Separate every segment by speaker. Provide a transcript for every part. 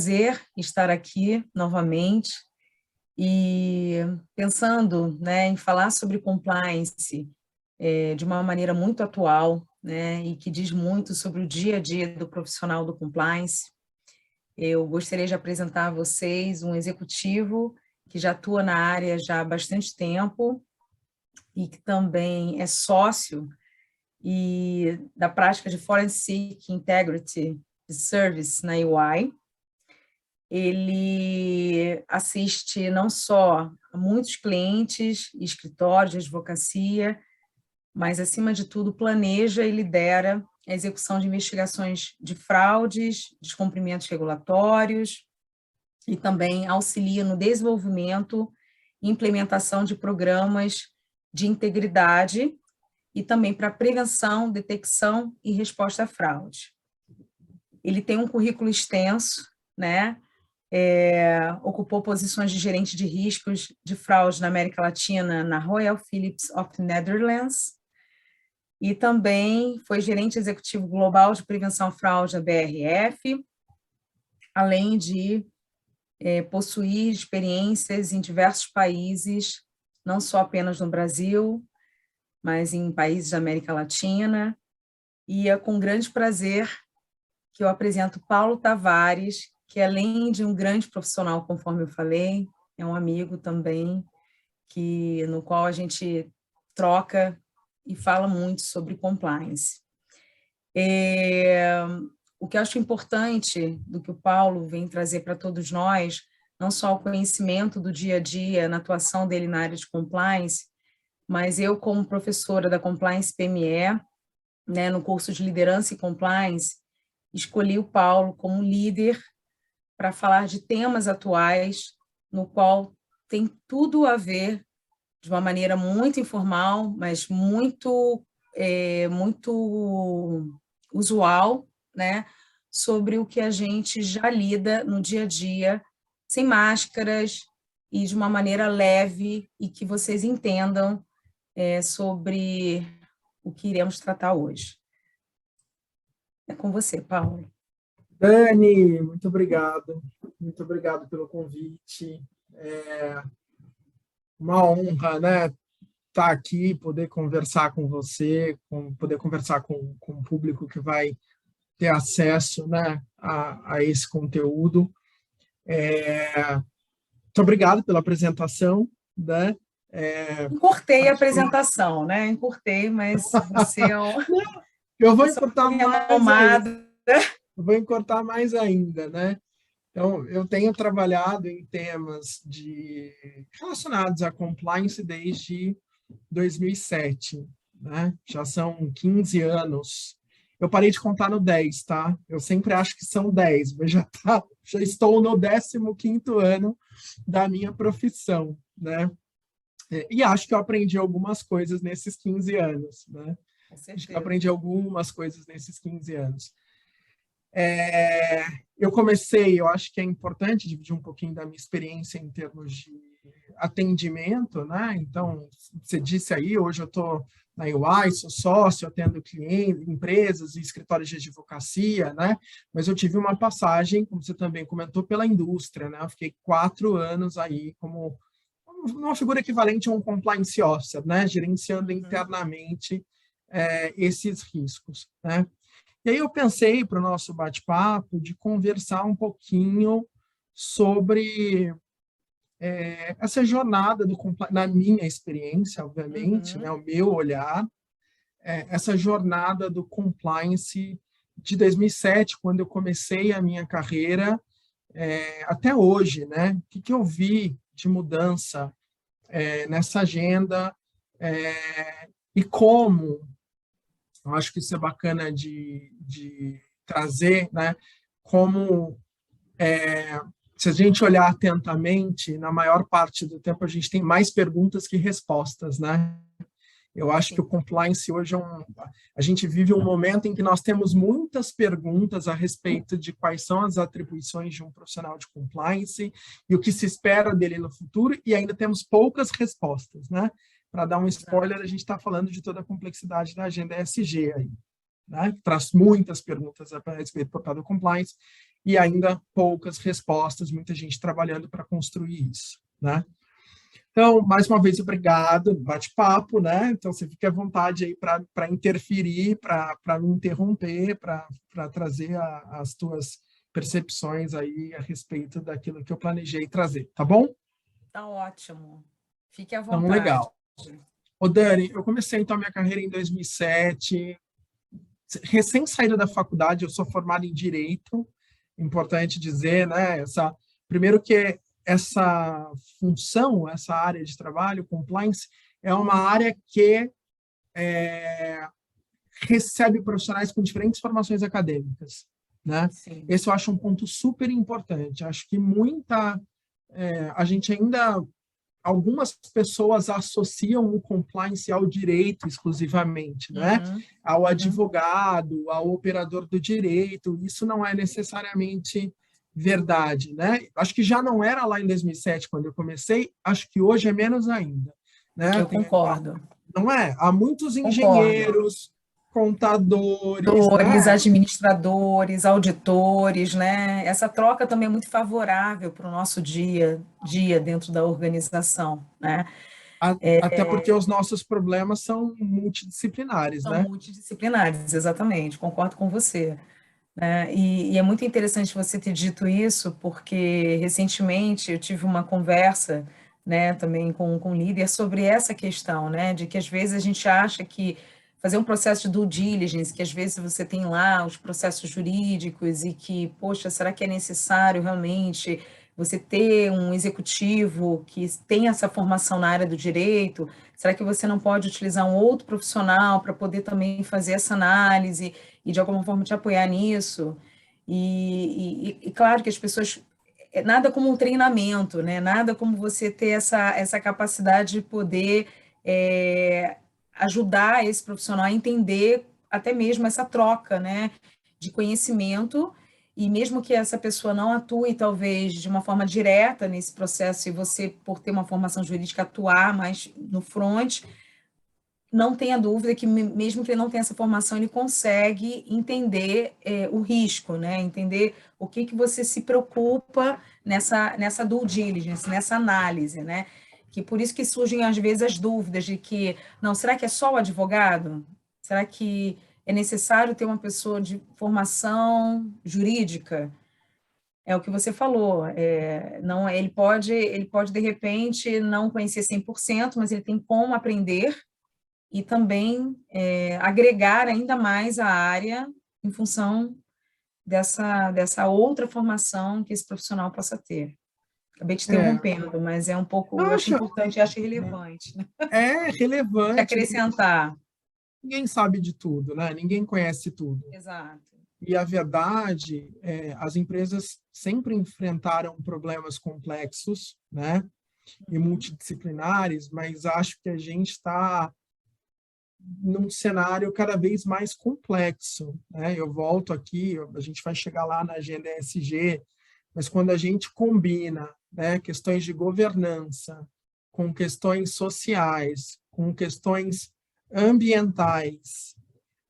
Speaker 1: prazer estar aqui novamente e pensando, né, em falar sobre compliance de uma maneira muito atual, né, e que diz muito sobre o dia a dia do profissional do compliance. Eu gostaria de apresentar a vocês um executivo que já atua na área já há bastante tempo e que também é sócio e da prática de Forensic Integrity Service na EY. Ele assiste não só a muitos clientes, escritórios de advocacia, mas, acima de tudo, planeja e lidera a execução de investigações de fraudes, descumprimentos regulatórios e também auxilia no desenvolvimento e implementação de programas de integridade e também para prevenção, detecção e resposta à fraude. Ele tem um currículo extenso, né? Ocupou posições de gerente de riscos de fraude na América Latina na Royal Philips of Netherlands e também foi gerente executivo global de prevenção à fraude da BRF, além de possuir experiências em diversos países, não só apenas no Brasil, mas em países da América Latina, e é com grande prazer que eu apresento Paulo Tavares, que além de um grande profissional, conforme eu falei, é um amigo também, no qual a gente troca e fala muito sobre compliance. O que eu acho importante do que o Paulo vem trazer para todos nós, não só o conhecimento do dia a dia, na atuação dele na área de compliance, mas eu, como professora da Compliance PME, né, no curso de Liderança e Compliance, escolhi o Paulo como líder para falar de temas atuais, no qual tem tudo a ver, de uma maneira muito informal, mas muito usual, né, sobre o que a gente já lida no dia a dia, sem máscaras e de uma maneira leve e que vocês entendam sobre o que iremos tratar hoje. É com você, Paulo.
Speaker 2: Dani, muito obrigado pelo convite. É uma honra, né, estar aqui, poder conversar com você, poder conversar com o público que vai ter acesso, né, a esse conteúdo. Muito obrigado pela apresentação, né?
Speaker 1: Encurtei a apresentação, né? Encurtei, mas você é um...
Speaker 2: Eu vou encurtar mais ainda. Eu vou encurtar mais ainda, né? Então, eu tenho trabalhado em temas relacionados à compliance desde 2007, né? Já são 15 anos. Eu parei de contar no 10, tá? Eu sempre acho que são 10, mas já estou no 15º ano da minha profissão, né? E acho que eu aprendi algumas coisas nesses 15 anos, né? Acho que eu aprendi algumas coisas nesses 15 anos. Eu acho que é importante dividir um pouquinho da minha experiência em termos de atendimento, né? Então, você disse aí, hoje eu estou na UI, sou sócio, atendo clientes, empresas e escritórios de advocacia, né? Mas eu tive uma passagem, como você também comentou, pela indústria, né? Eu fiquei 4 anos aí como uma figura equivalente a um compliance officer, né? Gerenciando internamente esses riscos, né? E aí eu pensei para o nosso bate-papo de conversar um pouquinho sobre essa jornada na minha experiência, obviamente, né, o meu olhar, essa jornada do compliance de 2007, quando eu comecei a minha carreira, até hoje, né? O que eu vi de mudança nessa agenda e como, eu acho que isso é bacana de trazer, né? Como se a gente olhar atentamente, na maior parte do tempo a gente tem mais perguntas que respostas, né? Eu acho que o compliance hoje a gente vive um momento em que nós temos muitas perguntas a respeito de quais são as atribuições de um profissional de compliance e o que se espera dele no futuro, e ainda temos poucas respostas, né? Para dar um spoiler, a gente está falando de toda a complexidade da agenda ESG aí, né? Traz muitas perguntas a respeito do papel do compliance. e ainda poucas respostas, muita gente trabalhando para construir isso, né? Então, mais uma vez, obrigado, bate-papo, né? Então, você fique à vontade aí para interferir, para me interromper, para trazer as tuas percepções aí a respeito daquilo que eu planejei trazer, tá bom?
Speaker 1: Tá ótimo. Fique à
Speaker 2: Então,
Speaker 1: vontade.
Speaker 2: legal. Ô, Dani, eu comecei, então, a minha carreira em 2007, recém saída da faculdade, eu sou formado em Direito, importante dizer, né? Primeiro que essa função, essa área de trabalho, compliance, é uma área que recebe profissionais com diferentes formações acadêmicas, né?
Speaker 1: Sim.
Speaker 2: Esse eu acho um ponto super importante. Acho que a gente ainda, algumas pessoas associam o compliance ao direito exclusivamente, né? Ao advogado, ao operador do direito. Isso não é necessariamente verdade, né? Acho que já não era lá em 2007 quando eu comecei, acho que hoje é menos ainda, né?
Speaker 1: Eu concordo.
Speaker 2: Não é? Há muitos
Speaker 1: Concordo.
Speaker 2: engenheiros, contadores,
Speaker 1: Contadores,
Speaker 2: né?
Speaker 1: administradores, auditores, né? Essa troca também é muito favorável para o nosso dia a dia dentro da organização, né?
Speaker 2: Até porque os nossos problemas são multidisciplinares,
Speaker 1: São
Speaker 2: né?
Speaker 1: multidisciplinares, exatamente, concordo com você. Né? E é muito interessante você ter dito isso, porque recentemente eu tive uma conversa, né, também com um líder sobre essa questão, né, de que às vezes a gente acha que fazer um processo de due diligence, que às vezes você tem lá os processos jurídicos e que, poxa, será que é necessário realmente você ter um executivo que tem essa formação na área do direito? Será que você não pode utilizar um outro profissional para poder também fazer essa análise e de alguma forma te apoiar nisso? E claro que as pessoas nada como um treinamento, né? Nada como você ter essa capacidade de poder ajudar esse profissional a entender até mesmo essa troca, né, de conhecimento, e mesmo que essa pessoa não atue, talvez, de uma forma direta nesse processo, e você, por ter uma formação jurídica, atuar mais no front, não tenha dúvida que, mesmo que ele não tenha essa formação, ele consegue entender o risco, né? Entender o que você se preocupa nessa due diligence, nessa análise, né? Que por isso que surgem, às vezes, as dúvidas de que, não, será que é só o advogado? Será que é necessário ter uma pessoa de formação jurídica? É o que você falou, não, ele pode, de repente, não conhecer 100%, mas ele tem como aprender e também agregar ainda mais a área em função dessa outra formação que esse profissional possa ter. Acabei te
Speaker 2: É,
Speaker 1: interrompendo, mas é um pouco,
Speaker 2: eu
Speaker 1: eu acho
Speaker 2: acho,
Speaker 1: importante, eu acho relevante, né?
Speaker 2: é
Speaker 1: De
Speaker 2: relevante,
Speaker 1: acrescentar.
Speaker 2: ninguém sabe de tudo, né? Ninguém conhece tudo.
Speaker 1: Exato.
Speaker 2: E a verdade as empresas sempre enfrentaram problemas complexos, né? E multidisciplinares, mas acho que a gente está num cenário cada vez mais complexo, né? Eu volto aqui, a gente vai chegar lá na agenda ESG, mas quando a gente combina, né, questões de governança com questões sociais, com questões ambientais,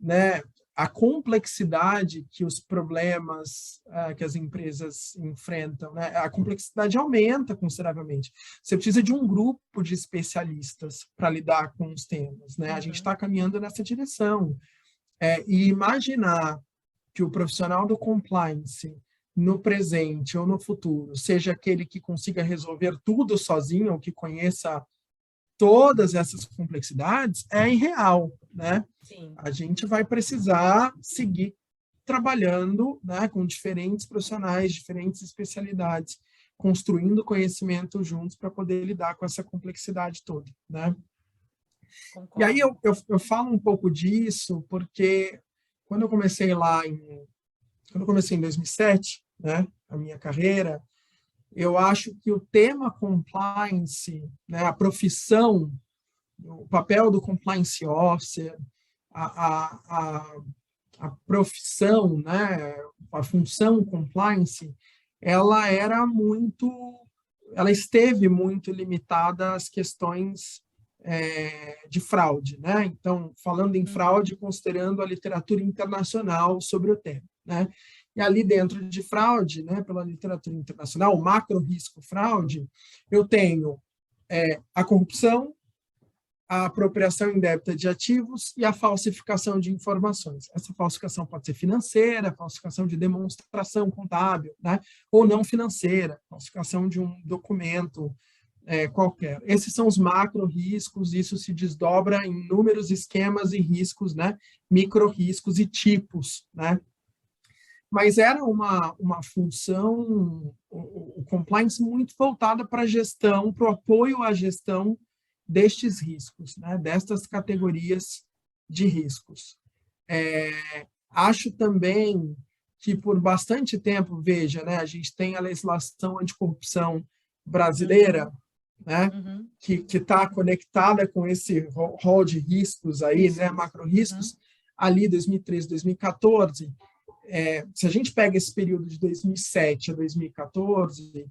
Speaker 2: né, a complexidade que os problemas que as empresas enfrentam, né, a complexidade aumenta consideravelmente. Você precisa de um grupo de especialistas para lidar com os temas, né? A gente está caminhando nessa direção. E imaginar que o profissional do compliance no presente ou no futuro seja aquele que consiga resolver tudo sozinho, ou que conheça todas essas complexidades, é irreal, né?
Speaker 1: Sim,
Speaker 2: A gente vai precisar seguir trabalhando, né, com diferentes profissionais, diferentes especialidades, construindo conhecimento juntos para poder lidar com essa complexidade toda, né? E aí
Speaker 1: concordo.
Speaker 2: eu falo um pouco disso porque quando eu comecei quando eu comecei em 2007, né, a minha carreira, eu acho que o tema compliance, né, a profissão, o papel do compliance officer, a, a, a profissão, né, a função compliance, ela era muito, ela esteve muito limitada às questões de fraude, né? Então, falando em fraude, considerando a literatura internacional sobre o tema, né? E ali dentro de fraude, né, pela literatura internacional, o macro risco fraude, eu tenho a corrupção, a apropriação indébita de ativos e a falsificação de informações. Essa falsificação pode ser financeira, falsificação de demonstração contábil, né? Ou não financeira, falsificação de um documento qualquer. Esses são os macro riscos, isso se desdobra em inúmeros esquemas e riscos, né? Micro riscos e tipos, né? Mas era uma função, o compliance muito voltada para a gestão, para o apoio à gestão destes riscos, né, destas categorias de riscos. Acho também que por bastante tempo, veja, né, a gente tem a legislação anticorrupção brasileira, né, que está conectada com esse rol de riscos aí, né, macro riscos, ali 2013, 2014. Se a gente pega esse período de 2007 a 2014,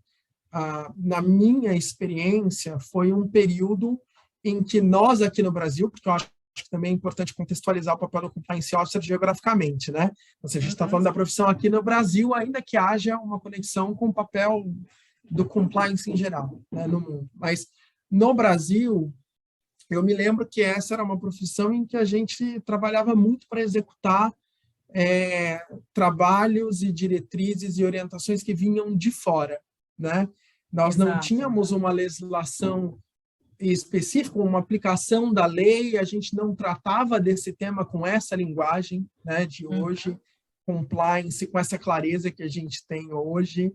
Speaker 2: na minha experiência, foi um período em que nós aqui no Brasil, porque eu acho que também é importante contextualizar o papel do compliance officer geograficamente, né? Ou seja, a gente está falando da profissão aqui no Brasil, ainda que haja uma conexão com o papel do compliance em geral, né, no mundo. Mas no Brasil, eu me lembro que essa era uma profissão em que a gente trabalhava muito para executar trabalhos e diretrizes e orientações que vinham de fora, né? Nós não tínhamos uma legislação específica, uma aplicação da lei, a gente não tratava desse tema com essa linguagem, né, de hoje, compliance, com essa clareza que a gente tem hoje.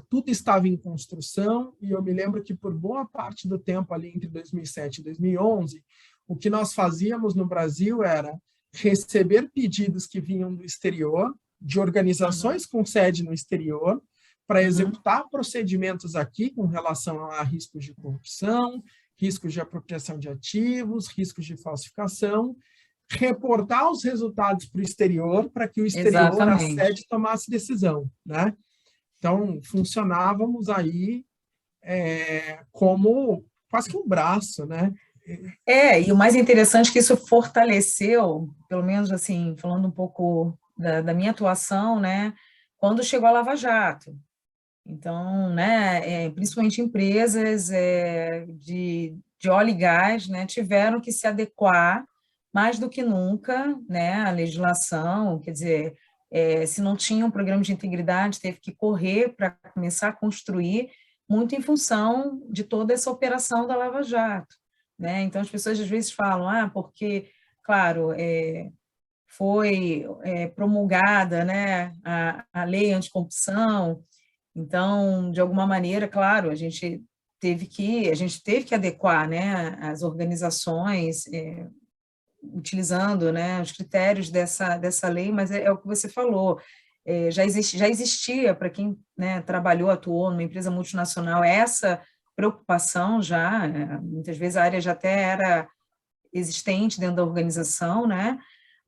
Speaker 2: Tudo estava em construção, e eu me lembro que por boa parte do tempo, ali entre 2007 e 2011, o que nós fazíamos no Brasil era receber pedidos que vinham do exterior, de organizações com sede no exterior, para executar procedimentos aqui com relação a riscos de corrupção, riscos de apropriação de ativos, riscos de falsificação, reportar os resultados para o exterior, para que o exterior, a sede, tomasse decisão, né? Então, funcionávamos aí como quase que um braço, né?
Speaker 1: E o mais interessante é que isso fortaleceu, pelo menos assim, falando um pouco da minha atuação, né, quando chegou a Lava Jato. Então, né, principalmente empresas de óleo e gás, né, tiveram que se adequar mais do que nunca, né, à legislação, quer dizer, se não tinha um programa de integridade, teve que correr para começar a construir, muito em função de toda essa operação da Lava Jato, né? Então, as pessoas às vezes falam, porque, claro, foi promulgada, né, a lei anticorrupção. Então, de alguma maneira, claro, a gente teve que adequar, né, as organizações, utilizando, né, os critérios dessa lei, mas é o que você falou, já existia para quem, né, trabalhou, atuou numa empresa multinacional, essa preocupação já, muitas vezes a área já até era existente dentro da organização, né,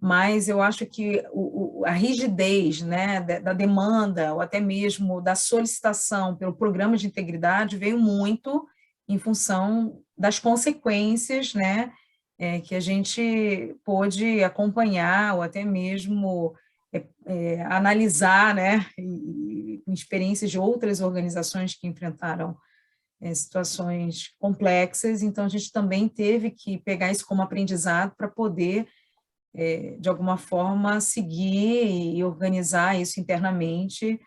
Speaker 1: mas eu acho que a rigidez, né, da demanda, ou até mesmo da solicitação pelo programa de integridade, veio muito em função das consequências, né, que a gente pôde acompanhar, ou até mesmo analisar, né, com experiências de outras organizações que enfrentaram situações complexas, então a gente também teve que pegar isso como aprendizado para poder de alguma forma, seguir e organizar isso internamente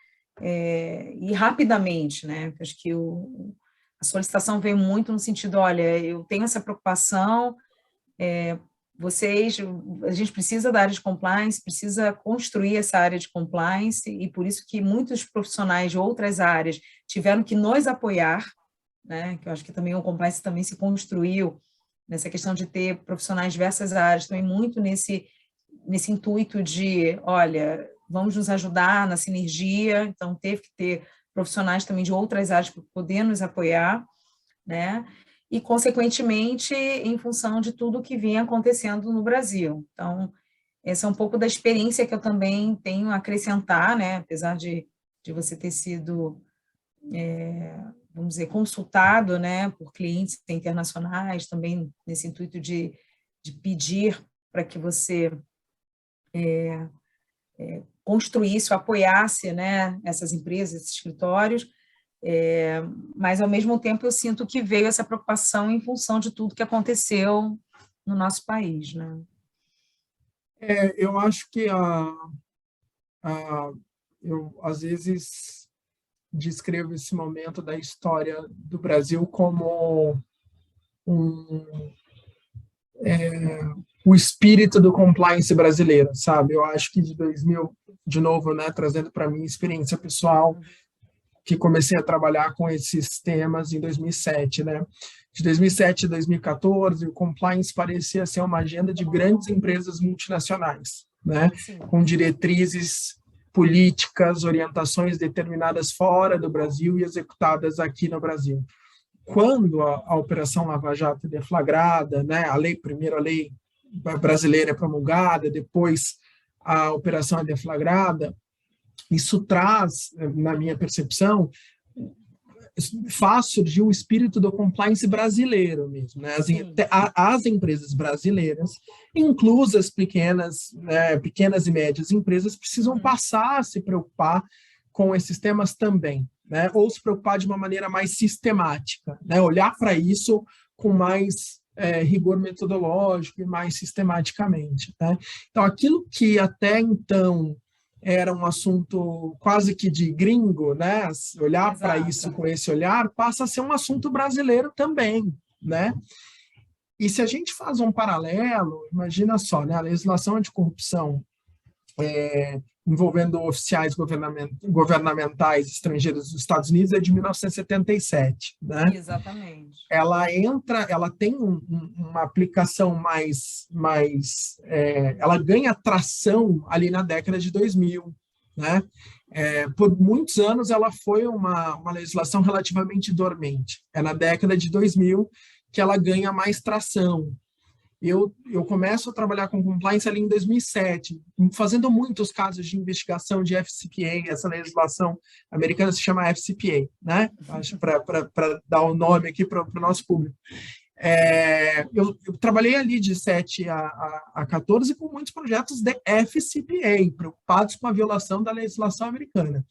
Speaker 1: e rapidamente, né? Porque acho que a solicitação veio muito no sentido, olha, eu tenho essa preocupação, a gente precisa da área de compliance, precisa construir essa área de compliance, e por isso que muitos profissionais de outras áreas tiveram que nos apoiar, né? Que eu acho que também o compliance também se construiu nessa questão de ter profissionais de diversas áreas, também muito nesse intuito de, olha, vamos nos ajudar na sinergia, então teve que ter profissionais também de outras áreas para poder nos apoiar, né? E, consequentemente, em função de tudo que vinha acontecendo no Brasil. Então, essa é um pouco da experiência que eu também tenho a acrescentar, né? Apesar de você ter sido vamos dizer, consultado, né, por clientes internacionais, também nesse intuito de pedir para que você construísse ou apoiasse, né, essas empresas, esses escritórios, mas, ao mesmo tempo, eu sinto que veio essa preocupação em função de tudo que aconteceu no nosso país, né?
Speaker 2: Eu acho que eu, às vezes, descrevo esse momento da história do Brasil como um, o espírito do compliance brasileiro, sabe? Eu acho que de 2000, de novo, né, trazendo para mim experiência pessoal, que comecei a trabalhar com esses temas em 2007, né? De 2007 a 2014, o compliance parecia ser uma agenda de grandes empresas multinacionais, né?
Speaker 1: Sim.
Speaker 2: Com diretrizes políticas, orientações determinadas fora do Brasil e executadas aqui no Brasil. Quando a Operação Lava Jato é deflagrada, né? Primeiro a lei brasileira é promulgada, depois a operação é deflagrada, isso traz, na minha percepção, faz surgir o espírito do compliance brasileiro mesmo, né? As empresas brasileiras, inclusas pequenas, né, pequenas e médias empresas, precisam passar a se preocupar com esses temas também, né? Ou se preocupar de uma maneira mais sistemática, né? Olhar para isso com mais rigor metodológico e mais sistematicamente, né? Então, aquilo que até então era um assunto quase que de gringo, né? Olhar para isso com esse olhar passa a ser um assunto brasileiro também, né? E se a gente faz um paralelo, imagina só, né? A legislação anticorrupção envolvendo oficiais governamentais estrangeiros dos Estados Unidos é de 1977, né?
Speaker 1: Exatamente.
Speaker 2: Ela tem uma aplicação ela ganha tração ali na década de 2000, né? Por muitos anos ela foi uma legislação relativamente dormente. É na década de 2000 que ela ganha mais tração. Eu começo a trabalhar com compliance ali em 2007, fazendo muitos casos de investigação de FCPA, essa legislação americana se chama FCPA, né? Acho para dar o nome aqui para o nosso público. Eu trabalhei ali de 7 a 14 com muitos projetos de FCPA, preocupados com a violação da legislação americana.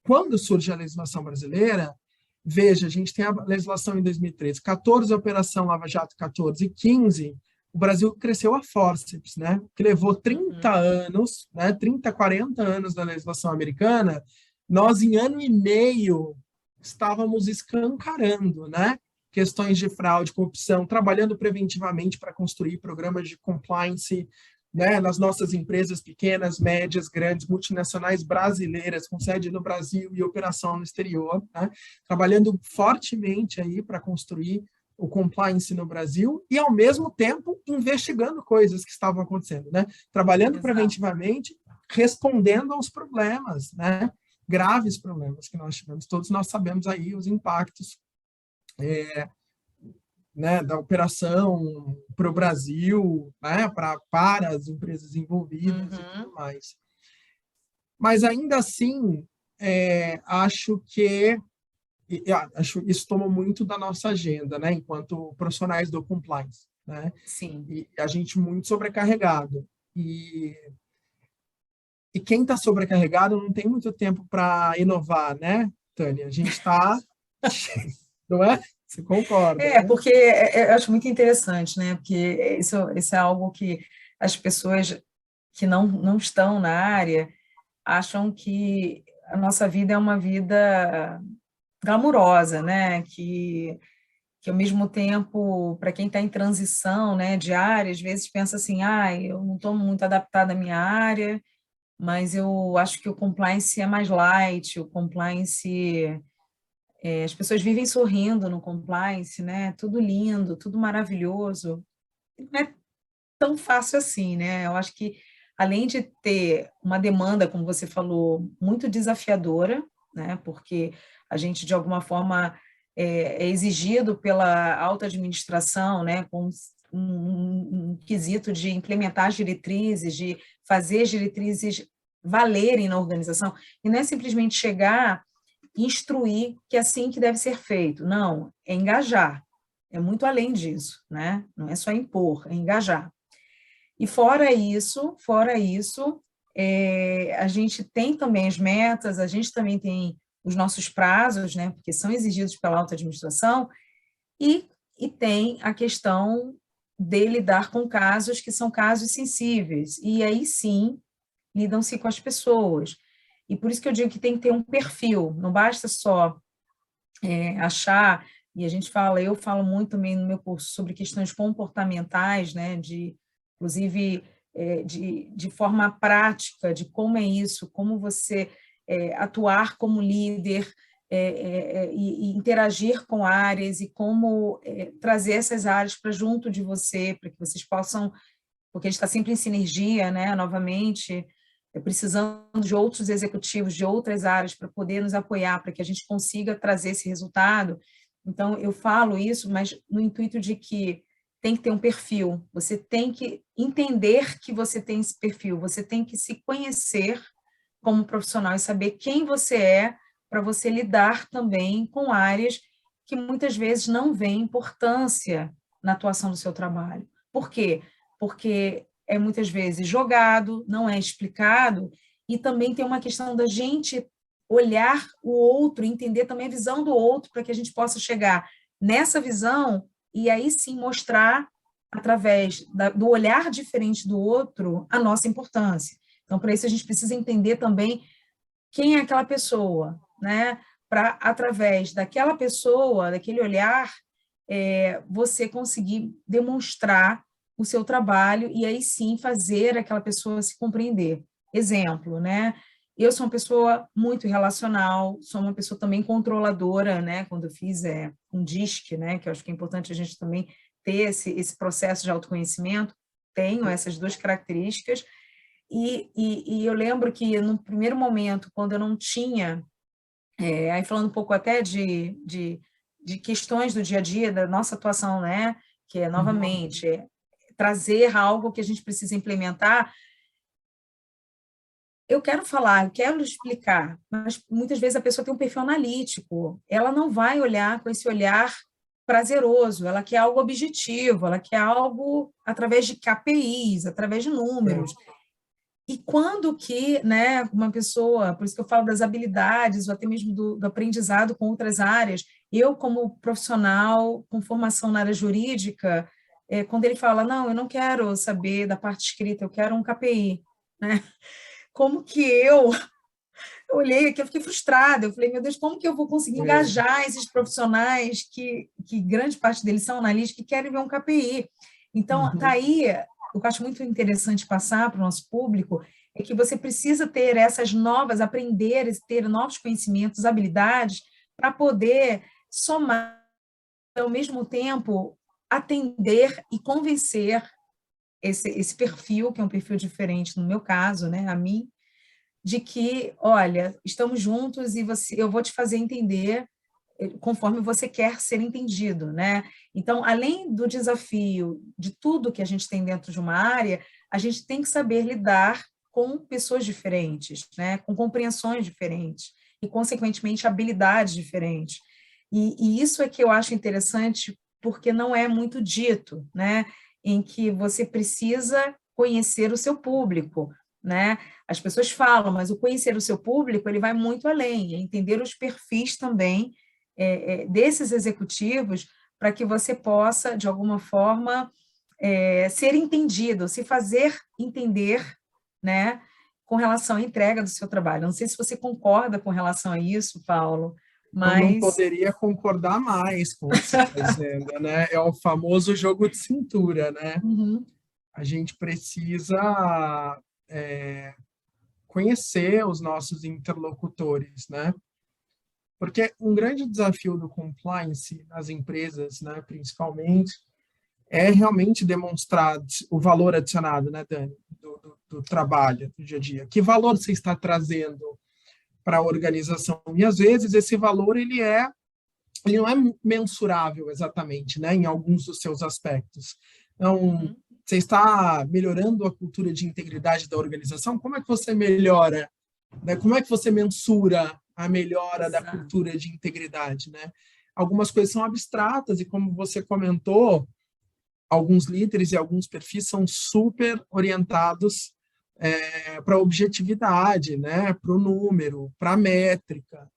Speaker 2: Quando surge a legislação brasileira, veja, a gente tem a legislação em 2013, 14 a Operação Lava Jato 14 e 15, o Brasil cresceu a fórceps, né? Que levou 30 anos, né? 30, 40 anos da legislação americana, nós em ano e meio estávamos escancarando, né? Questões de fraude, corrupção, trabalhando preventivamente para construir programas de compliance, né, nas nossas empresas pequenas, médias, grandes, multinacionais brasileiras, com sede no Brasil e operação no exterior, né, trabalhando fortemente aí para construir o compliance no Brasil e, ao mesmo tempo, investigando coisas que estavam acontecendo, né, trabalhando preventivamente, respondendo aos problemas, né, graves problemas que nós tivemos. Todos nós sabemos aí os impactos né, da operação para o Brasil, né, para as empresas envolvidas e tudo mais. Mas, ainda assim, acho que isso toma muito da nossa agenda, né, enquanto profissionais do compliance. Né?
Speaker 1: Sim.
Speaker 2: E a gente muito sobrecarregado. E quem está sobrecarregado não tem muito tempo para inovar, né, Tânia? A gente está... não é? Você concorda? Né?
Speaker 1: Porque eu acho muito interessante, né? Porque isso é algo que as pessoas que não estão na área acham que a nossa vida é uma vida glamurosa, né? Que ao mesmo tempo, para quem está em transição, né, de área, às vezes pensa assim, eu não estou muito adaptada à minha área, mas eu acho que o compliance é mais light, o compliance... as pessoas vivem sorrindo no compliance, né? Tudo lindo, tudo maravilhoso. Não é tão fácil assim, né? Eu acho que, além de ter uma demanda, como você falou, muito desafiadora, né? Porque a gente, de alguma forma, é exigido pela alta administração, né? Com um quesito de implementar as diretrizes, de fazer as diretrizes valerem na organização, e não é simplesmente chegar instruir que é assim que deve ser feito. Não, é engajar. É muito além disso, né? Não é só impor, é engajar. E fora isso, a gente tem também as metas, a gente também tem os nossos prazos, né, porque são exigidos pela alta administração, e tem a questão de lidar com casos que são casos sensíveis, e aí sim, lidam-se com as pessoas. E por isso que eu digo que tem que ter um perfil, não basta só achar, e a gente fala, eu falo muito também no meu curso sobre questões comportamentais, né, inclusive de forma prática, de como é isso, como você atuar como líder, e interagir com áreas, e como trazer essas áreas para junto de você, para que vocês possam, porque a gente está sempre em sinergia, né, novamente, precisando de outros executivos de outras áreas para poder nos apoiar, para que a gente consiga trazer esse resultado. Então, eu falo isso, mas no intuito de que tem que ter um perfil, você tem que entender que você tem esse perfil, você tem que se conhecer como profissional e saber quem você é, para você lidar também com áreas que muitas vezes não veem importância na atuação do seu trabalho. Por quê? Porque é muitas vezes jogado, não é explicado, e também tem uma questão da gente olhar o outro, entender também a visão do outro, para que a gente possa chegar nessa visão e aí sim mostrar, através do olhar diferente do outro, a nossa importância. Então, para isso, a gente precisa entender também quem é aquela pessoa, né? Para, através daquela pessoa, daquele olhar, você conseguir demonstrar o seu trabalho e aí sim fazer aquela pessoa se compreender. Exemplo, né? Eu sou uma pessoa muito relacional, sou uma pessoa também controladora, né? Quando eu fiz um DISC, né? Que eu acho que é importante a gente também ter esse processo de autoconhecimento, tenho essas duas características, e eu lembro que no primeiro momento, quando eu não tinha, aí falando um pouco até de questões do dia a dia, da nossa atuação, né? Que é, novamente, trazer algo que a gente precisa implementar. Eu quero falar, eu quero explicar, mas muitas vezes a pessoa tem um perfil analítico, ela não vai olhar com esse olhar prazeroso, ela quer algo objetivo, ela quer algo através de KPIs, através de números. E quando que, né, uma pessoa, por isso que eu falo das habilidades, ou até mesmo do aprendizado com outras áreas, eu como profissional com formação na área jurídica, quando ele fala, não, eu não quero saber da parte escrita, eu quero um KPI, né? Como que eu olhei aqui, eu fiquei frustrada, eu falei, meu Deus, como que eu vou conseguir engajar esses profissionais que grande parte deles são analistas que querem ver um KPI? Então, tá aí, o que eu acho muito interessante passar para o nosso público é que você precisa ter essas novas, aprender, ter novos conhecimentos, habilidades, para poder somar, ao mesmo tempo, atender e convencer esse perfil, que é um perfil diferente no meu caso, né, a mim, de que, olha, estamos juntos e eu vou te fazer entender conforme você quer ser entendido, né? Então, além do desafio de tudo que a gente tem dentro de uma área, a gente tem que saber lidar com pessoas diferentes, né? Com compreensões diferentes e, consequentemente, habilidades diferentes. E isso é que eu acho interessante, porque não é muito dito, né? Em que você precisa conhecer o seu público, né? As pessoas falam, mas o conhecer o seu público, ele vai muito além, é entender os perfis também desses executivos, para que você possa, de alguma forma, ser entendido, se fazer entender, né, com relação à entrega do seu trabalho. Não sei se você concorda com relação a isso, Paulo,
Speaker 2: Eu não
Speaker 1: mas...
Speaker 2: poderia concordar mais com o que você está dizendo, né? É o famoso jogo de cintura, né?
Speaker 1: Uhum.
Speaker 2: A gente precisa conhecer os nossos interlocutores, né? Porque um grande desafio do compliance nas empresas, né, principalmente, é realmente demonstrar o valor adicionado, né, Dani, do trabalho, do dia a dia. Que valor você está trazendo para a organização? E, às vezes, esse valor ele não é mensurável exatamente, né, em alguns dos seus aspectos. Então, você está melhorando a cultura de integridade da organização? Como é que você melhora? Né? Como é que você mensura a melhora da cultura de integridade? Né? Algumas coisas são abstratas e, como você comentou, alguns líderes e alguns perfis são super orientados para a objetividade, né? Para o número, para a métrica.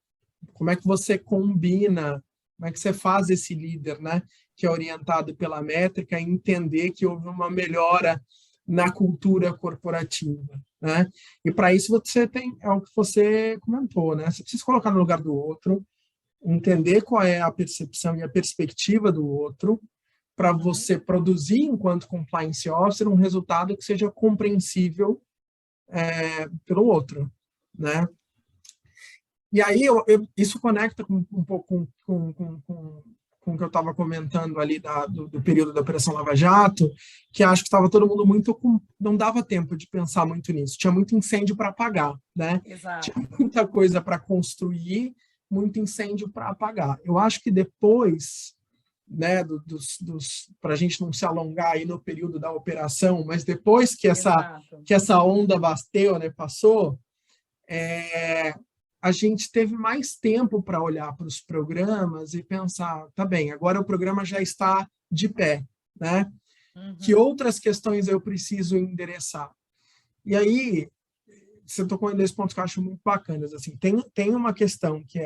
Speaker 2: Como é que você combina, como é que você faz esse líder, né? Que é orientado pela métrica, e entender que houve uma melhora na cultura corporativa, né? E para isso você tem, é o que você comentou, né? Você precisa colocar no lugar do outro, entender qual é a percepção e a perspectiva do outro, para você produzir, enquanto compliance officer, um resultado que seja compreensível pelo outro, né? E aí isso conecta um pouco com o que eu estava comentando ali do período da Operação Lava Jato, que acho que estava todo mundo muito não dava tempo de pensar muito nisso, tinha muito incêndio para apagar, né?
Speaker 1: Exato.
Speaker 2: Tinha muita coisa para construir, muito incêndio para apagar. Eu acho que depois, né, para a gente não se alongar aí no período da operação, mas depois que essa onda bateu, né, passou, a gente teve mais tempo para olhar para os programas e pensar, tá bem, agora o programa já está de pé, né? Que outras questões eu preciso endereçar? E aí, você tocou em dois pontos que eu acho muito bacanas. Assim, tem uma questão que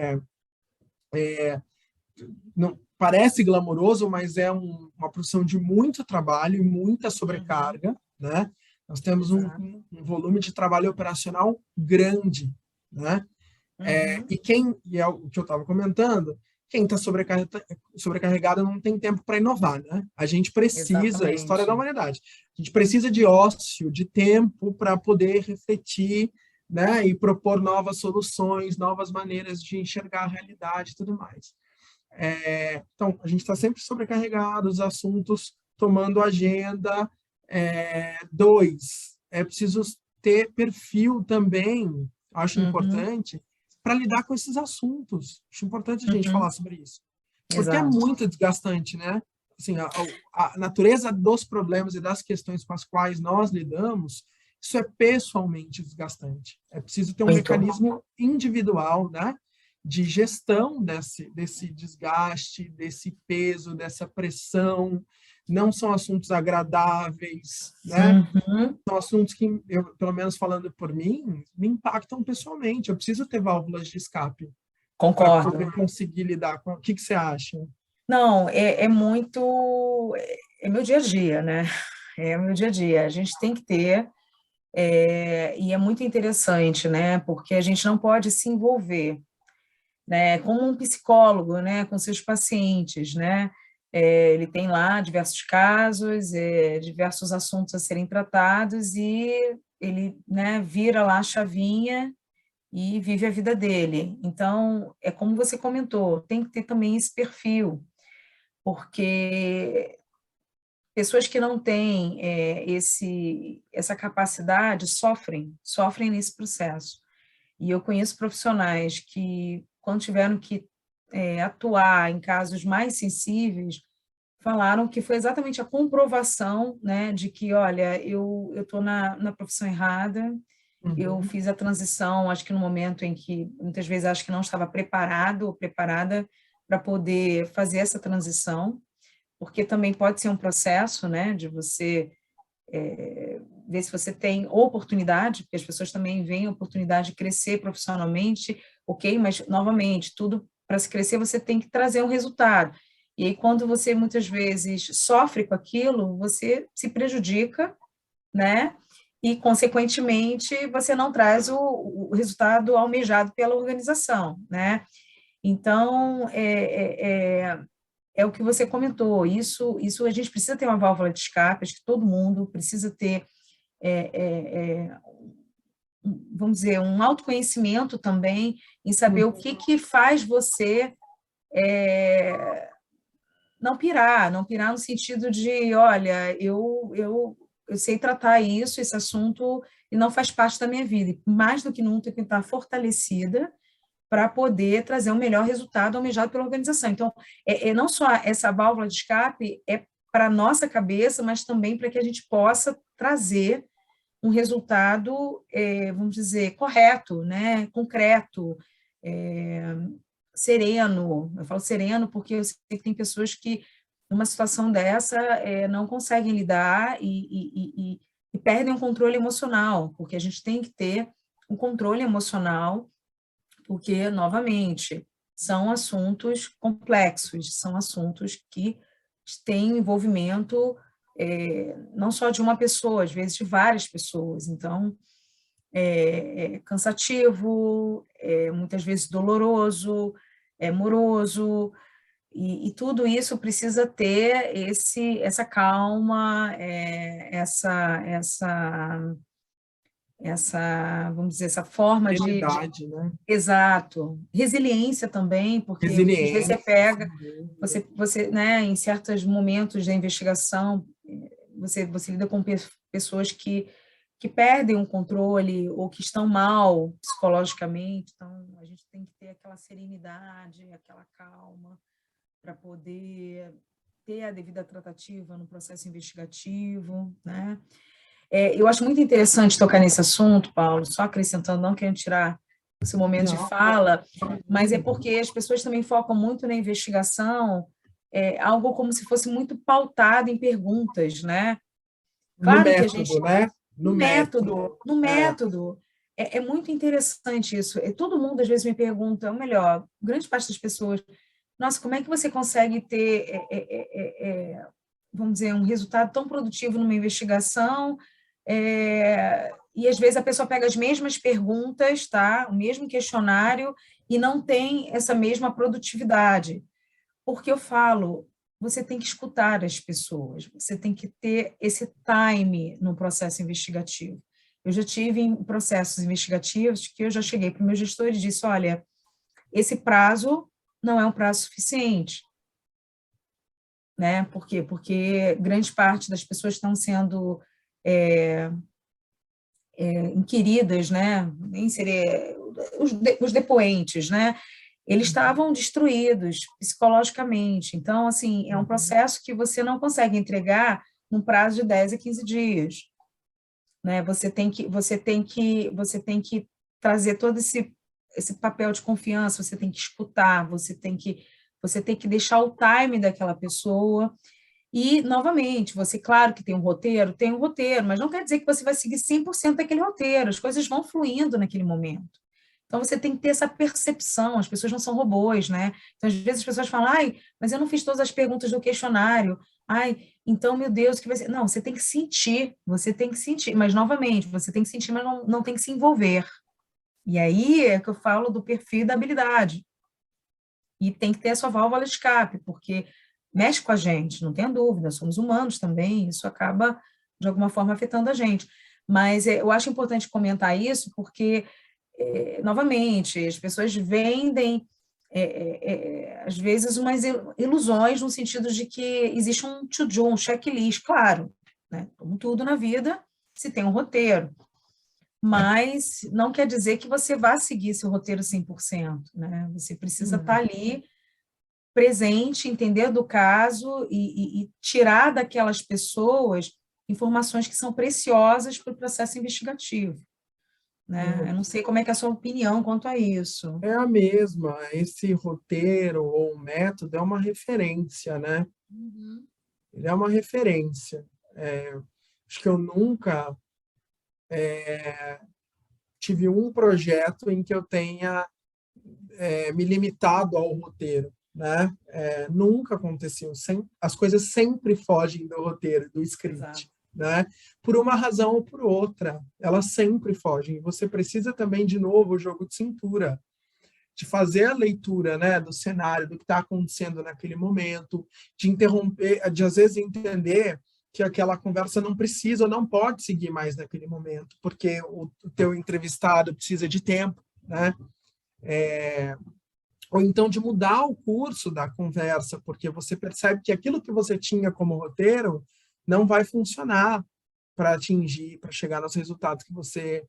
Speaker 2: não parece glamouroso, mas é uma profissão de muito trabalho e muita sobrecarga, né? Nós temos um volume de trabalho operacional grande, né? E é o que eu estava comentando, quem está sobrecarregado não tem tempo para inovar, né? A gente precisa, a história da humanidade, a gente precisa de ócio, de tempo para poder refletir, né? E propor novas soluções, novas maneiras de enxergar a realidade e tudo mais. Então, a gente está sempre sobrecarregado, os assuntos tomando agenda. Dois, é preciso ter perfil também, acho importante, para lidar com esses assuntos. Acho importante a gente falar sobre isso. Porque é muito desgastante, né? Assim, a natureza dos problemas e das questões com as quais nós lidamos, isso é pessoalmente desgastante. É preciso ter um mecanismo individual, né? De gestão desse desgaste, desse peso, dessa pressão. Não são assuntos agradáveis, né? São assuntos que, pelo menos falando por mim, me impactam pessoalmente. Eu preciso ter válvulas de escape.
Speaker 1: Concordo.
Speaker 2: Para poder conseguir lidar com. O que você acha?
Speaker 1: Não, é muito. É meu dia a dia, né? É o meu dia a dia. A gente tem que ter. E é muito interessante, né? Porque a gente não pode se envolver, né? Como um psicólogo, né? Com seus pacientes, né? Ele tem lá diversos casos, diversos assuntos a serem tratados e ele, né, vira lá a chavinha e vive a vida dele. Então, é como você comentou, tem que ter também esse perfil, porque pessoas que não têm essa capacidade sofrem nesse processo. E eu conheço profissionais que, quando tiveram que atuar em casos mais sensíveis, falaram que foi exatamente a comprovação, né, de que, olha, eu estou na profissão errada, eu fiz a transição, acho que no momento em que, muitas vezes, acho que não estava preparado ou preparada para poder fazer essa transição, porque também pode ser um processo, né, de você ver se você tem oportunidade, porque as pessoas também veem oportunidade de crescer profissionalmente, ok, mas, novamente, tudo para se crescer você tem que trazer um resultado. E aí, quando você, muitas vezes, sofre com aquilo, você se prejudica, né? E, consequentemente, você não traz o resultado almejado pela organização, né? Então, é o que você comentou, isso a gente precisa ter uma válvula de escape, acho que todo mundo precisa ter, vamos dizer, um autoconhecimento também, em saber o que faz você não pirar no sentido de, olha, eu sei tratar isso, esse assunto, e não faz parte da minha vida. E mais do que nunca, tem que estar fortalecida para poder trazer um melhor resultado almejado pela organização. Então, não só essa válvula de escape é para a nossa cabeça, mas também para que a gente possa trazer um resultado, vamos dizer, correto, né, concreto, sereno. Eu falo sereno porque eu sei que tem pessoas que, numa situação dessa, não conseguem lidar e perdem o controle emocional, porque a gente tem que ter um controle emocional, porque, novamente, são assuntos complexos, são assuntos que têm envolvimento não só de uma pessoa, às vezes de várias pessoas. Então, é cansativo, é muitas vezes doloroso, é moroso, e tudo isso precisa ter essa calma, vamos dizer, essa forma
Speaker 2: Serenidade, né?
Speaker 1: Exato. Resiliência também, porque muitas vezes você
Speaker 2: Resiliência.
Speaker 1: pega, você, né, em certos momentos da investigação, você lida com pessoas que perdem o controle ou que estão mal psicologicamente, então a gente tem que ter aquela serenidade, aquela calma para poder ter a devida tratativa no processo investigativo, né? Eu acho muito interessante tocar nesse assunto, Paulo, só acrescentando, não querendo tirar esse momento de fala, mas é porque as pessoas também focam muito na investigação, algo como se fosse muito pautado em perguntas, né?
Speaker 2: No
Speaker 1: Claro que a
Speaker 2: método,
Speaker 1: gente...
Speaker 2: né?
Speaker 1: No método, no método. É muito interessante isso. Todo mundo, às vezes, me pergunta, ou melhor, grande parte das pessoas, nossa, como é que você consegue ter, vamos dizer, um resultado tão produtivo numa investigação? E, às vezes, a pessoa pega as mesmas perguntas, tá? O mesmo questionário, e não tem essa mesma produtividade. Porque eu falo, você tem que escutar as pessoas, você tem que ter esse time no processo investigativo. Eu já tive em processos investigativos que eu já cheguei para o meu gestor e disse, olha, esse prazo não é um prazo suficiente. Né? Por quê? Porque grande parte das pessoas estão sendo inquiridas, né? Nem seria os depoentes, né? Eles estavam destruídos psicologicamente. Então, assim, é um processo que você não consegue entregar num prazo de 10 a 15 dias, né? Você tem que trazer todo esse papel de confiança, você tem que escutar, você tem que deixar o time daquela pessoa. E, novamente, você, claro que tem um roteiro, mas não quer dizer que você vai seguir 100% daquele roteiro, as coisas vão fluindo naquele momento. Então, você tem que ter essa percepção, as pessoas não são robôs, né? Então, às vezes as pessoas falam, ai, mas eu não fiz todas as perguntas do questionário, ai, então, meu Deus, o que vai ser? Não, você tem que sentir, mas, novamente, você tem que sentir, mas não tem que se envolver. E aí é que eu falo do perfil e da habilidade. E tem que ter a sua válvula de escape, porque mexe com a gente, não tenha dúvida, somos humanos também, isso acaba, de alguma forma, afetando a gente. Mas eu acho importante comentar isso, porque, novamente, as pessoas vendem, às vezes, umas ilusões, no sentido de que existe um to-do, um checklist, claro, né? Como tudo na vida, se tem um roteiro, mas não quer dizer que você vá seguir seu roteiro 100%, né? Você precisa estar ali presente, entender do caso e tirar daquelas pessoas informações que são preciosas para o processo investigativo, né? Eu não sei como é que é a sua opinião quanto a isso.
Speaker 2: É a mesma. Esse roteiro ou método é uma referência, né?
Speaker 1: Uhum.
Speaker 2: Ele é uma referência. Acho que eu nunca tive um projeto em que eu tenha me limitado ao roteiro, né? Nunca aconteceu. As coisas sempre fogem do roteiro, do
Speaker 1: Exato.
Speaker 2: script, né? Por uma razão ou por outra, elas sempre fogem. Você precisa também, de novo, o jogo de cintura, de fazer a leitura, né, do cenário, do que está acontecendo naquele momento, de interromper, de às vezes entender que aquela conversa não precisa ou não pode seguir mais naquele momento, porque o teu entrevistado precisa de tempo, né? Ou então de mudar o curso da conversa, porque você percebe que aquilo que você tinha como roteiro não vai funcionar para atingir, para chegar nos resultados que você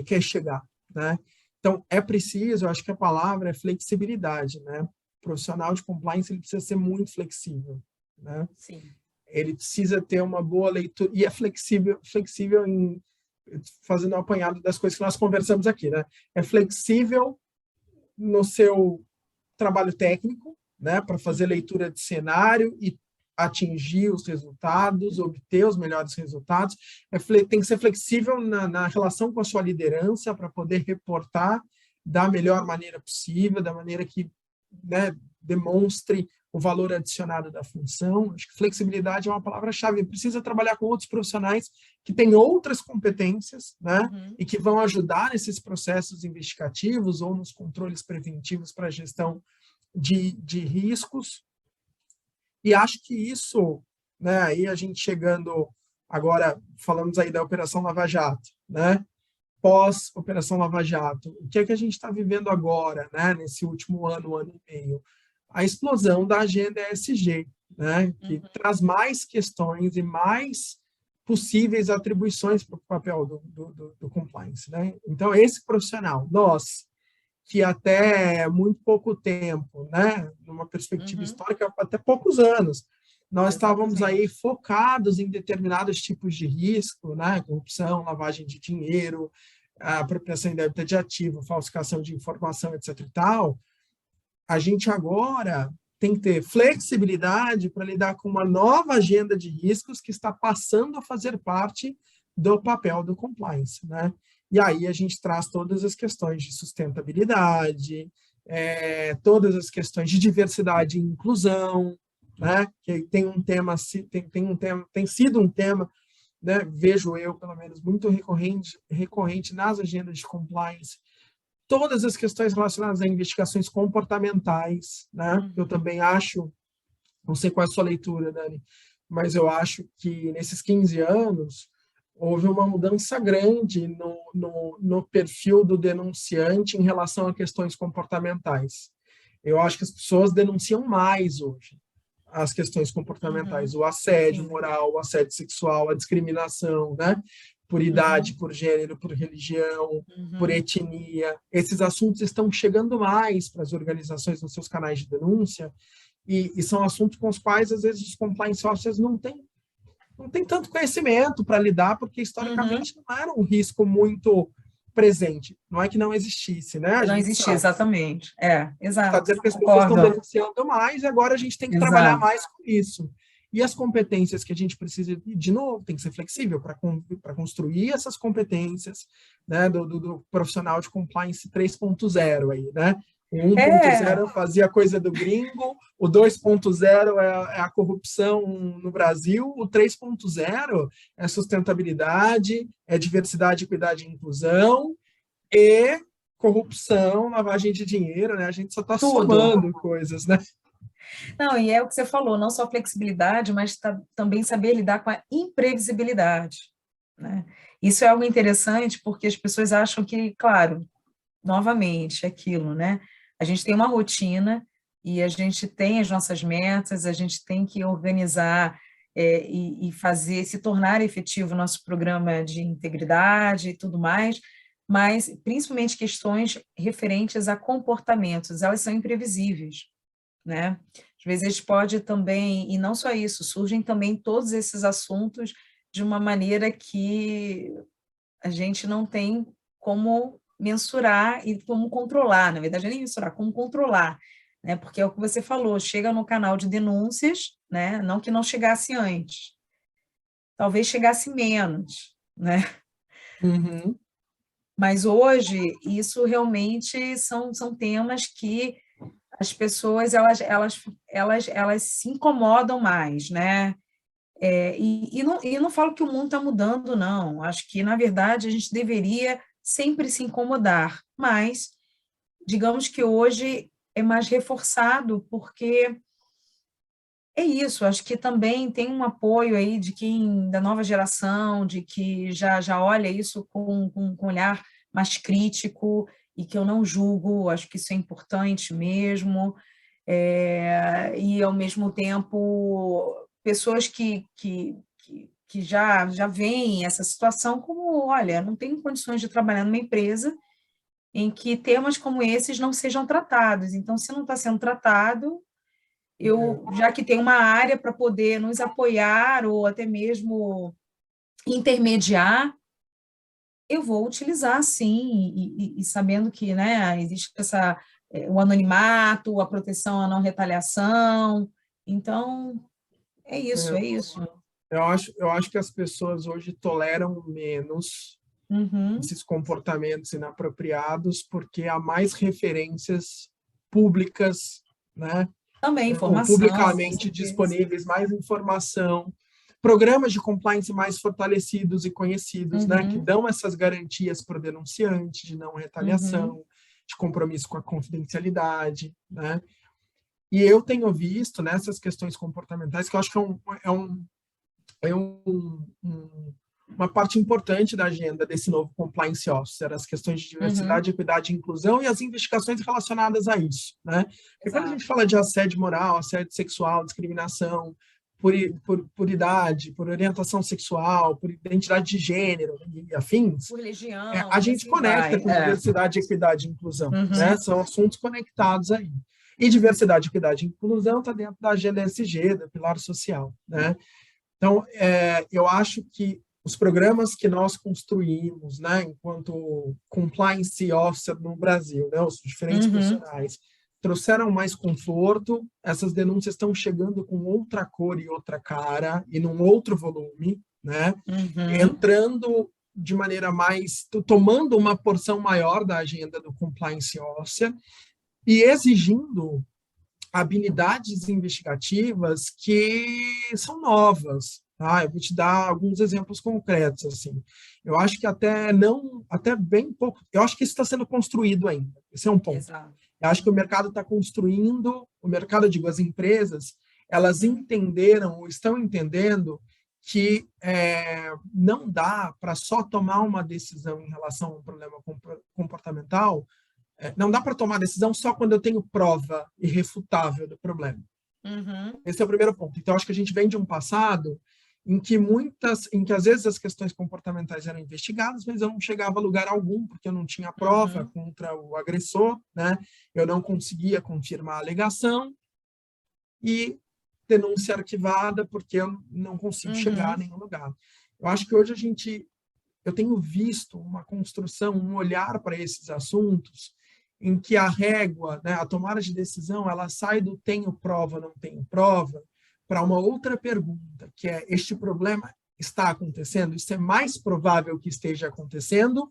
Speaker 2: quer chegar, né? Então, é preciso, eu acho que a palavra é flexibilidade, né? O profissional de compliance, ele precisa ser muito flexível, né?
Speaker 1: Sim.
Speaker 2: Ele precisa ter uma boa leitura, e é flexível em, fazendo um apanhado das coisas que nós conversamos aqui, né? É flexível no seu trabalho técnico, né? Para fazer leitura de cenário e atingir os resultados, obter os melhores resultados, tem que ser flexível na relação com a sua liderança para poder reportar da melhor maneira possível, da maneira que, né, demonstre o valor adicionado da função. Acho que flexibilidade é uma palavra-chave. Precisa trabalhar com outros profissionais que têm outras competências, né, e que vão ajudar nesses processos investigativos ou nos controles preventivos para a gestão de riscos. E acho que isso, né, aí a gente chegando agora, falamos aí da Operação Lava Jato, né, pós-Operação Lava Jato, o que é que a gente está vivendo agora, né, nesse último ano e meio? A explosão da agenda ESG, né, que traz mais questões e mais possíveis atribuições para o papel do compliance, né? Então, esse profissional, nós, que até muito pouco tempo, né, numa perspectiva histórica, até poucos anos, nós estávamos aí focados em determinados tipos de risco, né, corrupção, lavagem de dinheiro, apropriação indébita de ativo, falsificação de informação, etc. e tal. A gente agora tem que ter flexibilidade para lidar com uma nova agenda de riscos que está passando a fazer parte do papel do compliance, né? E aí a gente traz todas as questões de sustentabilidade, todas as questões de diversidade e inclusão, né? Que tem um tema, tem sido um tema, né? Vejo eu, pelo menos, muito recorrente nas agendas de compliance, todas as questões relacionadas a investigações comportamentais, né? Eu também acho, não sei qual é a sua leitura, Dani, mas eu acho que nesses 15 anos houve uma mudança grande no perfil do denunciante em relação a questões comportamentais. Eu acho que as pessoas denunciam mais hoje as questões comportamentais, o assédio moral, o assédio sexual, a discriminação, né? Por idade, por gênero, por religião, por etnia. Esses assuntos estão chegando mais para as organizações nos seus canais de denúncia e são assuntos com os quais, às vezes, os compliance officers não têm tanto conhecimento para lidar, porque, historicamente, não era um risco muito presente. Não é que não existisse, né?
Speaker 1: Não existia, exatamente. Exato.
Speaker 2: Está dizendo que as pessoas estão denunciando mais e agora a gente tem que trabalhar mais com isso. E as competências que a gente precisa, de novo, tem que ser flexível para construir essas competências, né, do profissional de compliance 3.0 aí, né? O 1.0 fazia coisa do gringo, o 2.0 é a corrupção no Brasil, o 3.0 é sustentabilidade, é diversidade, equidade e inclusão, e corrupção, lavagem de dinheiro, né? A gente só está somando coisas, né?
Speaker 1: Não, e é o que você falou, não só flexibilidade, mas também saber lidar com a imprevisibilidade, né? Isso é algo interessante, porque as pessoas acham que, claro, novamente, é aquilo, né? A gente tem uma rotina e a gente tem as nossas metas, a gente tem que organizar e fazer, se tornar efetivo o nosso programa de integridade e tudo mais, mas principalmente questões referentes a comportamentos, elas são imprevisíveis, né? Às vezes pode também, e não só isso, surgem também todos esses assuntos de uma maneira que a gente não tem como mensurar e como controlar, na verdade, nem mensurar, como controlar, né? Porque é o que você falou, chega no canal de denúncias, né? Não que não chegasse antes, talvez chegasse menos, né? Mas hoje, isso realmente são temas que as pessoas elas se incomodam mais, né? E não falo que o mundo está mudando, não. Acho que, na verdade, a gente deveria sempre se incomodar, mas digamos que hoje é mais reforçado, porque é isso, acho que também tem um apoio aí de quem, da nova geração, de que já olha isso com um olhar mais crítico e que eu não julgo, acho que isso é importante mesmo, e, ao mesmo tempo, pessoas que já veem essa situação como, olha, não tenho condições de trabalhar numa empresa em que temas como esses não sejam tratados, então, se não está sendo tratado, já que tem uma área para poder nos apoiar ou até mesmo intermediar, eu vou utilizar, sim, e sabendo que, né, existe o anonimato, a proteção à não retaliação, então É isso, é isso.
Speaker 2: Eu acho que as pessoas hoje toleram menos
Speaker 1: Uhum,
Speaker 2: esses comportamentos inapropriados porque há mais referências públicas, né?
Speaker 1: também
Speaker 2: Ou
Speaker 1: informação, com
Speaker 2: publicamente
Speaker 1: certeza.
Speaker 2: disponíveis, mais informação, programas de compliance mais fortalecidos e conhecidos, né? Que
Speaker 1: Uhum,
Speaker 2: dão essas garantias para o denunciante de não
Speaker 1: uhum,
Speaker 2: retaliação, de compromisso com a confidencialidade, né? E eu tenho visto nessas questões comportamentais que eu acho que uma parte importante da agenda desse novo compliance officer, as questões de
Speaker 1: uhum,
Speaker 2: diversidade, equidade e inclusão e as investigações relacionadas a isso, né? Porque quando a gente
Speaker 1: exato.
Speaker 2: fala de assédio moral, assédio sexual, discriminação por idade, por orientação sexual, por identidade de gênero e afins,
Speaker 1: Por
Speaker 2: a
Speaker 1: legião e
Speaker 2: gente
Speaker 1: assim vai.
Speaker 2: conecta com diversidade, equidade e inclusão, né?
Speaker 1: Uhum,
Speaker 2: São assuntos conectados aí. E diversidade, equidade e inclusão está dentro da agenda SG, do pilar social, né? Então, eu acho que os programas que nós construímos, né, enquanto compliance officer no Brasil, né, os diferentes
Speaker 1: uhum,
Speaker 2: profissionais, trouxeram mais conforto. Essas denúncias estão chegando com outra cor e outra cara e num outro volume, né,
Speaker 1: uhum,
Speaker 2: entrando de maneira mais, tomando uma porção maior da agenda do compliance officer e exigindo habilidades investigativas que são novas. Tá? Eu vou te dar alguns exemplos concretos. Assim. Eu acho que até bem pouco, eu acho que isso está sendo construído ainda. Esse é um ponto.
Speaker 1: exato.
Speaker 2: Eu acho que o mercado está construindo, o mercado, digo, as empresas, elas
Speaker 1: Uhum,
Speaker 2: entenderam ou estão entendendo que não dá para só tomar uma decisão em relação a um problema comportamental, não dá para tomar decisão só quando eu tenho prova irrefutável do problema.
Speaker 1: uhum,
Speaker 2: Esse é o primeiro ponto. Então, acho que a gente vem de um passado em que às vezes as questões comportamentais eram investigadas, mas eu não chegava a lugar algum, porque eu não tinha prova
Speaker 1: uhum,
Speaker 2: contra o agressor, né? Eu não conseguia confirmar a alegação e denúncia arquivada porque eu não consigo chegar a
Speaker 1: uhum,
Speaker 2: nenhum lugar. Eu acho que hoje eu tenho visto uma construção, um olhar para esses assuntos em que a régua, né, a tomada de decisão, ela sai do tenho prova, não tenho prova, para uma outra pergunta, que é: este problema está acontecendo? Isso é mais provável que esteja acontecendo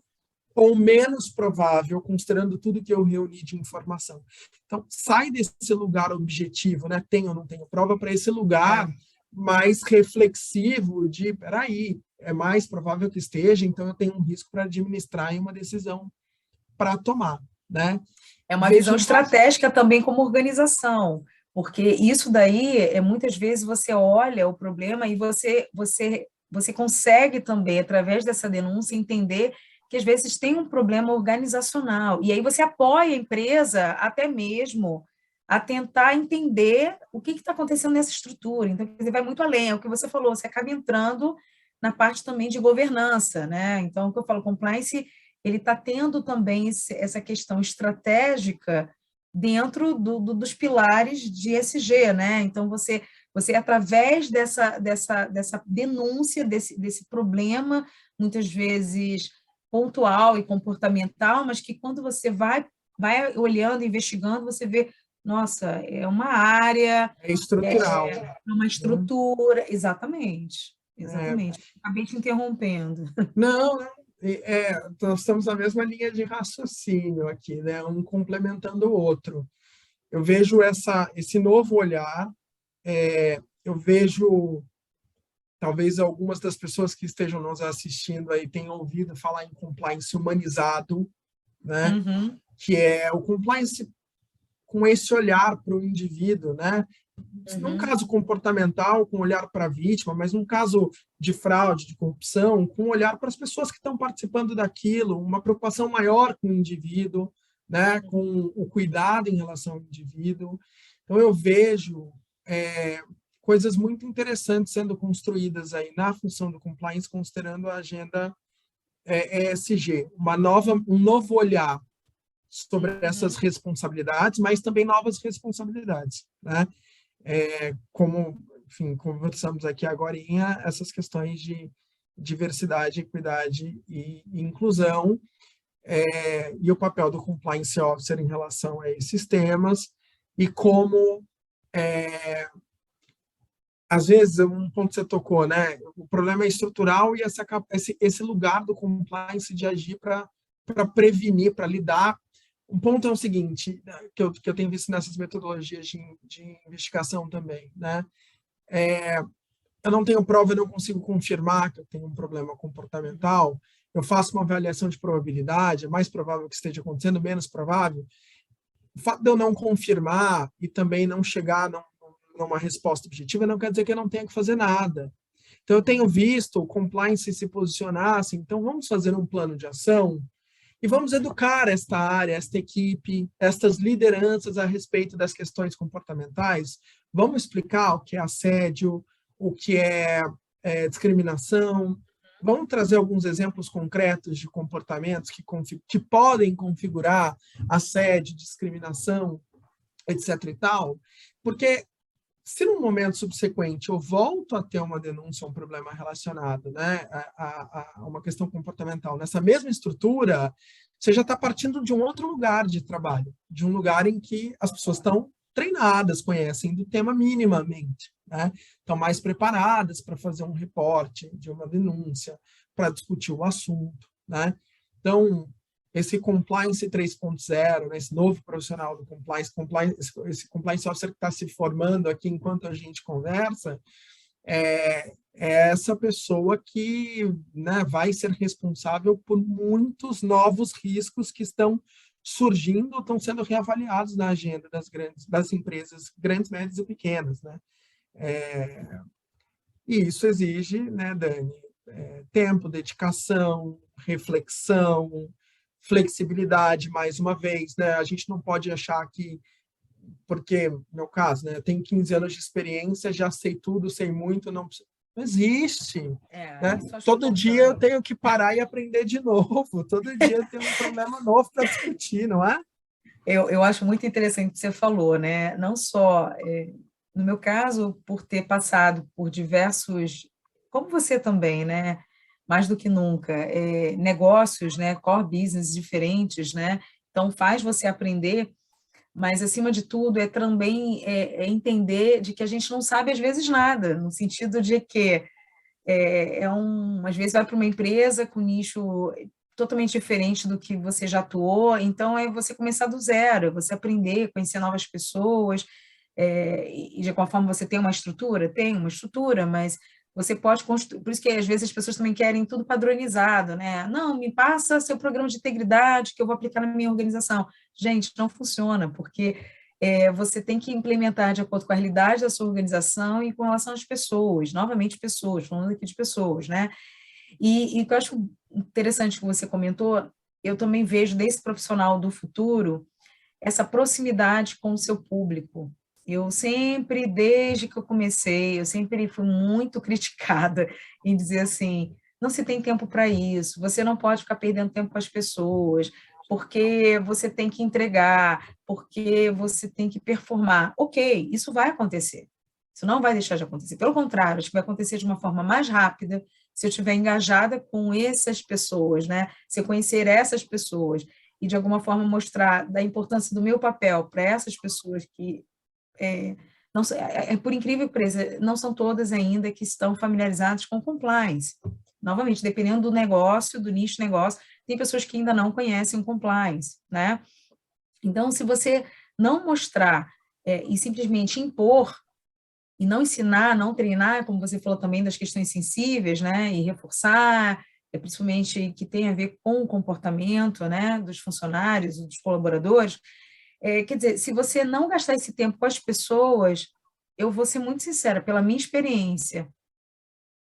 Speaker 2: ou menos provável, considerando tudo que eu reuni de informação? Então, sai desse lugar objetivo, né, tenho ou não tenho prova, para esse lugar
Speaker 1: é.
Speaker 2: mais reflexivo de, peraí, é mais provável que esteja, então eu tenho um risco para administrar em uma decisão para tomar, né?
Speaker 1: É uma
Speaker 2: Vejo
Speaker 1: visão
Speaker 2: nós,
Speaker 1: estratégica também como organização, porque isso daí é muitas vezes você olha o problema e você consegue também através dessa denúncia entender que às vezes tem um problema organizacional e aí você apoia a empresa até mesmo a tentar entender o que está acontecendo nessa estrutura. Então, quer dizer, vai muito além, é o que você falou, você acaba entrando na parte também de governança, né? Então, o que eu falo, compliance ele está tendo também essa questão estratégica dentro dos pilares de ESG, né? Então, você através dessa denúncia, desse problema, muitas vezes pontual e comportamental, mas que quando você vai olhando, investigando, você vê, nossa, é uma área,
Speaker 2: é estrutural,
Speaker 1: é uma
Speaker 2: né?
Speaker 1: estrutura, exatamente,
Speaker 2: É,
Speaker 1: exatamente. Acabei te interrompendo.
Speaker 2: não, nós estamos na mesma linha de raciocínio aqui, né? Um complementando o outro. Eu vejo esse novo olhar, eu vejo talvez algumas das pessoas que estejam nos assistindo aí tenham ouvido falar em compliance humanizado, né?
Speaker 1: Uhum,
Speaker 2: Que é o compliance com esse olhar para o indivíduo, né? Num
Speaker 1: uhum.
Speaker 2: caso comportamental, com olhar para a vítima, mas num caso de fraude, de corrupção, com olhar para as pessoas que estão participando daquilo, uma preocupação maior com o indivíduo, né? Com o cuidado em relação ao indivíduo. Então, eu vejo coisas muito interessantes sendo construídas aí na função do compliance, considerando a agenda ESG, um novo olhar sobre essas
Speaker 1: Uhum.
Speaker 2: responsabilidades, mas também novas responsabilidades, né? Como, enfim, conversamos aqui agora, essas questões de diversidade, equidade e inclusão, e o papel do compliance officer em relação a esses temas, e como às vezes, um ponto que você tocou, né? O problema é estrutural e esse lugar do compliance de agir para prevenir, para lidar. Um ponto é o seguinte, né, que eu tenho visto nessas metodologias de investigação também, né? Eu não tenho prova, eu não consigo confirmar que eu tenho um problema comportamental, eu faço uma avaliação de probabilidade, é mais provável que esteja acontecendo, menos provável. O fato de eu não confirmar e também não chegar numa resposta objetiva não quer dizer que eu não tenha que fazer nada. Então, eu tenho visto o compliance se posicionar assim, então vamos fazer um plano de ação e vamos educar esta área, esta equipe, estas lideranças a respeito das questões comportamentais. Vamos explicar o que é assédio, o que é discriminação. Vamos trazer alguns exemplos concretos de comportamentos que podem configurar assédio, discriminação, etc. e tal, porque se no momento subsequente eu volto a ter uma denúncia, um problema relacionado, né, a uma questão comportamental nessa mesma estrutura, você já está partindo de um outro lugar de trabalho, de um lugar em que as pessoas estão treinadas, conhecem do tema minimamente, né? Estão mais preparadas para fazer um reporte de uma denúncia, para discutir o assunto, né? Então, esse compliance 3.0, né, esse novo profissional do esse compliance officer que está se formando aqui enquanto a gente conversa, é essa pessoa que, né, vai ser responsável por muitos novos riscos que estão surgindo, estão sendo reavaliados na agenda das empresas grandes, médias e pequenas, né? E isso exige, né, Dani, tempo, dedicação, reflexão, flexibilidade, mais uma vez, né? A gente não pode achar que, porque, no meu caso, né, eu tenho 15 anos de experiência, já sei tudo, sei muito, não existe, né?
Speaker 1: Isso acho
Speaker 2: Todo dia eu
Speaker 1: importante.
Speaker 2: tenho que parar e aprender de novo, todo dia eu tenho um problema novo para discutir, não é?
Speaker 1: Eu acho muito interessante o que você falou, né? Não só, no meu caso, por ter passado por diversos, como você também, né? Mais do que nunca, negócios, né? Core business diferentes, né? Então faz você aprender, mas acima de tudo é também entender de que a gente não sabe às vezes nada, no sentido de que às vezes vai para uma empresa com nicho totalmente diferente do que você já atuou, então é você começar do zero, você aprender, conhecer novas pessoas, e de alguma forma você tem uma estrutura? Tem uma estrutura, mas você pode construir, por isso que às vezes as pessoas também querem tudo padronizado, né? Não, me passa seu programa de integridade que eu vou aplicar na minha organização. Gente, não funciona, porque você tem que implementar de acordo com a realidade da sua organização e com relação às pessoas, novamente pessoas, falando aqui de pessoas, né? E o que eu acho interessante que você comentou, eu também vejo desse profissional do futuro essa proximidade com o seu público. Eu sempre, desde que eu comecei, eu sempre fui muito criticada em dizer assim, não se tem tempo para isso, você não pode ficar perdendo tempo com as pessoas, porque você tem que entregar, porque você tem que performar. Ok, isso vai acontecer. Isso não vai deixar de acontecer. Pelo contrário, acho que vai acontecer de uma forma mais rápida se eu estiver engajada com essas pessoas, né? Se eu conhecer essas pessoas e, de alguma forma, mostrar da importância do meu papel para essas pessoas que, não, por incrível que pareça, não são todas ainda que estão familiarizadas com compliance. Novamente, dependendo do negócio, do nicho de negócio, tem pessoas que ainda não conhecem o compliance, né? Então, se você não mostrar e simplesmente impor, e não ensinar, não treinar, como você falou também das questões sensíveis, né, e reforçar, principalmente que tem a ver com o comportamento, né, dos funcionários, dos colaboradores, quer dizer, se você não gastar esse tempo com as pessoas, eu vou ser muito sincera, pela minha experiência,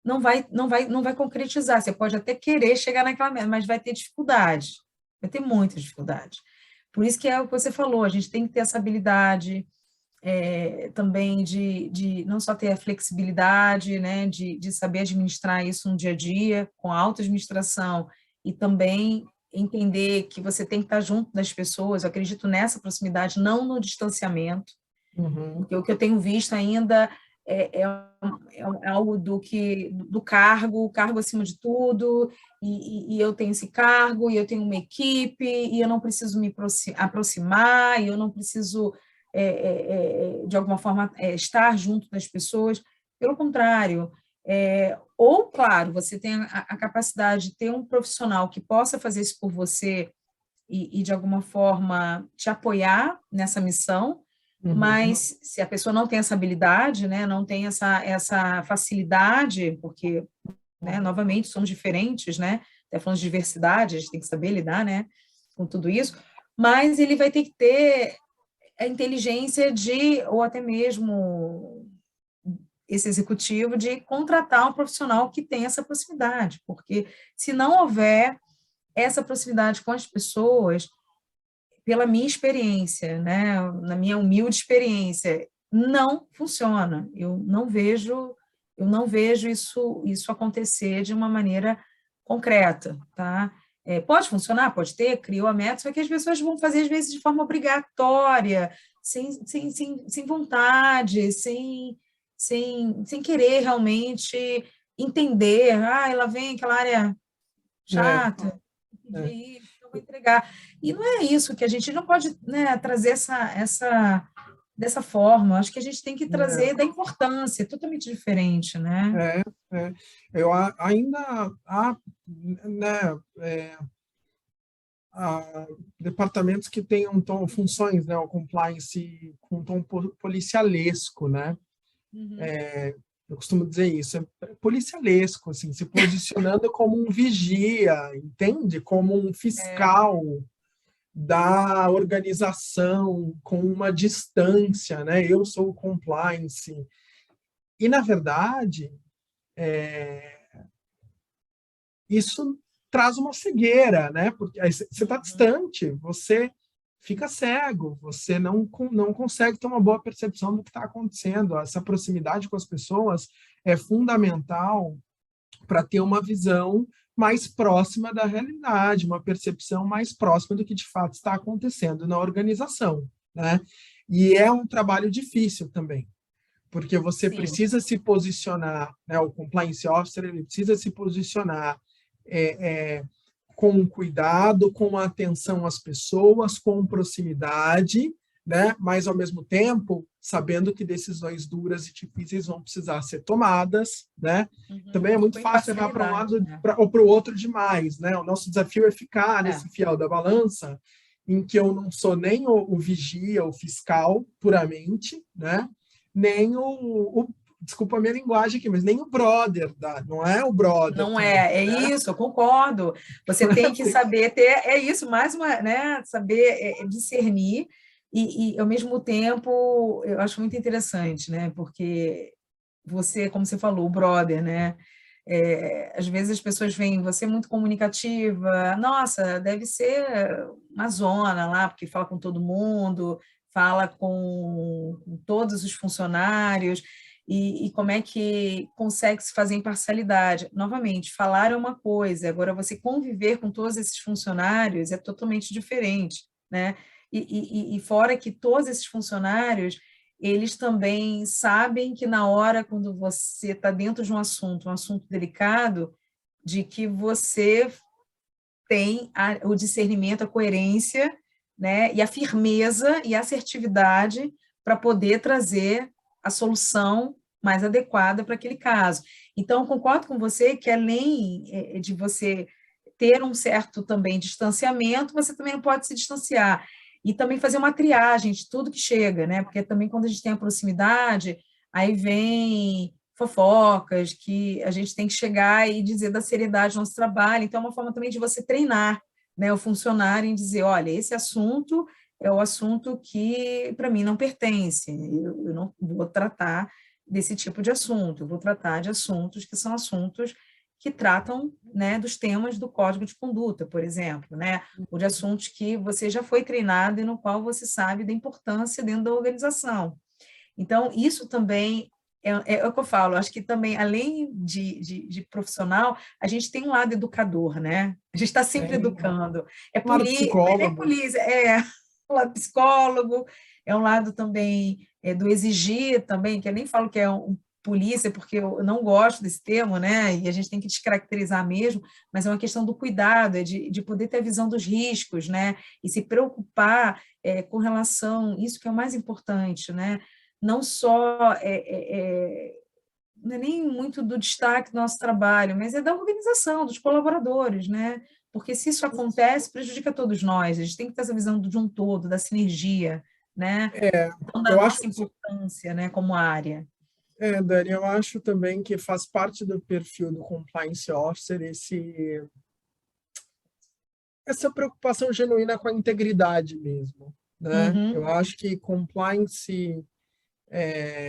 Speaker 1: não vai concretizar. Você pode até querer chegar naquela meta, mas vai ter dificuldade, vai ter muita dificuldade. Por isso que é o que você falou, a gente tem que ter essa habilidade também de não só ter a flexibilidade, né, de saber administrar isso no dia a dia, com a autoadministração, e também entender que você tem que estar junto das pessoas. Eu acredito nessa proximidade, não no distanciamento,
Speaker 2: Uhum.
Speaker 1: porque o que eu tenho visto ainda é algo do cargo, o cargo acima de tudo, e eu tenho esse cargo, e eu tenho uma equipe, e eu não preciso me aproximar, e eu não preciso, de alguma forma, estar junto das pessoas. Pelo contrário, ou, claro, você tem a capacidade de ter um profissional que possa fazer isso por você de alguma forma, te apoiar nessa missão,
Speaker 2: Uhum.
Speaker 1: mas se a pessoa não tem essa habilidade, né, não tem essa facilidade, porque, né, novamente, somos diferentes, né, até falando de diversidade, a gente tem que saber lidar, né, com tudo isso, mas ele vai ter que ter a inteligência ou até mesmo esse executivo, de contratar um profissional que tenha essa proximidade, porque se não houver essa proximidade com as pessoas, pela minha experiência, né, na minha humilde experiência, não funciona. Eu não vejo isso acontecer de uma maneira concreta, tá? Pode funcionar, pode ter, criou a meta, só que as pessoas vão fazer, às vezes, de forma obrigatória, sem vontade, sem querer realmente entender. Ah, ela vem aquela área
Speaker 2: É,
Speaker 1: chata,
Speaker 2: é,
Speaker 1: pedir isso, eu vou entregar. E não é isso que a gente não pode, né, trazer dessa forma. Acho que a gente tem que
Speaker 2: é,
Speaker 1: trazer da importância, é totalmente diferente, né?
Speaker 2: é, é. Ainda há, né, há departamentos que têm um tom, funções, né, o compliance com um tom policialesco, né?
Speaker 1: Uhum.
Speaker 2: Eu costumo dizer isso, é policialesco, assim, se posicionando como um vigia, entende? Como um
Speaker 1: É,
Speaker 2: fiscal da organização, com uma distância, né? Eu sou o compliance. E, na verdade, isso traz uma cegueira, né? Porque aí você está
Speaker 1: uhum.
Speaker 2: distante, você fica cego, você não consegue ter uma boa percepção do que está acontecendo. Essa proximidade com as pessoas é fundamental para ter uma visão mais próxima da realidade, uma percepção mais próxima do que de fato está acontecendo na organização, né? E é um trabalho difícil também, porque você
Speaker 1: Sim.
Speaker 2: precisa se posicionar, né? O compliance officer ele precisa se posicionar é, com cuidado, com atenção às pessoas, com proximidade, né? Mas ao mesmo tempo sabendo que decisões duras e difíceis vão precisar ser tomadas, né?
Speaker 1: Uhum.
Speaker 2: Também é muito
Speaker 1: Com
Speaker 2: fácil errar para um
Speaker 1: imparcialidade,
Speaker 2: lado
Speaker 1: né?
Speaker 2: ou para o outro demais, né? O nosso desafio é ficar
Speaker 1: É.
Speaker 2: nesse fiel da balança, em que eu não sou nem o vigia, o fiscal, puramente, né? Nem desculpa a minha linguagem aqui, mas nem o brother, não é o brother
Speaker 1: Não
Speaker 2: também,
Speaker 1: é
Speaker 2: né?
Speaker 1: isso, eu concordo. Você tem que saber ter, é isso, mais uma, né, saber discernir ao mesmo tempo, eu acho muito interessante, né, porque você, como você falou, o brother, né, às vezes as pessoas veem você muito comunicativa, nossa, deve ser uma zona lá, porque fala com todo mundo, fala com todos os funcionários, e como é que consegue se fazer imparcialidade. Novamente, falar é uma coisa, agora você conviver com todos esses funcionários é totalmente diferente, né? E fora que todos esses funcionários, eles também sabem que na hora, quando você está dentro de um assunto delicado, de que você tem o discernimento, a coerência, né, e a firmeza e a assertividade para poder trazer a solução mais adequada para aquele caso. Então, concordo com você que, além de você ter um certo também distanciamento, você também não pode se distanciar. E também fazer uma triagem de tudo que chega, né? Porque também quando a gente tem a proximidade, aí vem fofocas, que a gente tem que chegar e dizer da seriedade do nosso trabalho. Então, é uma forma também de você treinar, né, o funcionário em dizer, olha, esse assunto é o assunto que, para mim, não pertence. Eu não vou tratar desse tipo de assunto, eu vou tratar de assuntos que são assuntos que tratam, né, dos temas do Código de Conduta, por exemplo, né, ou de assuntos que você já foi treinado e no qual você sabe da importância dentro da organização. Então, isso também é o que eu falo, acho que também, além de profissional, a gente tem um lado educador, né? A gente está sempre
Speaker 2: Tem
Speaker 1: educando.
Speaker 2: claro,
Speaker 1: Mas é
Speaker 2: psicólogo.
Speaker 1: polícia, um lado psicólogo, é um lado também do exigir também, que eu nem falo que é um polícia, porque eu não gosto desse termo, né? E a gente tem que descaracterizar mesmo, mas é uma questão do cuidado, de poder ter a visão dos riscos, né? E se preocupar com relação, isso que é o mais importante, né? Não só não é nem muito do destaque do nosso trabalho, mas é da organização, dos colaboradores, né? Porque se isso acontece, prejudica todos nós. A gente tem que ter essa visão de um todo, da sinergia, né? Então, da
Speaker 2: Eu acho
Speaker 1: nossa importância, né, como área.
Speaker 2: Dani, eu acho também que faz parte do perfil do compliance officer essa preocupação genuína com a integridade mesmo, né? Eu
Speaker 1: Uhum,
Speaker 2: acho que compliance,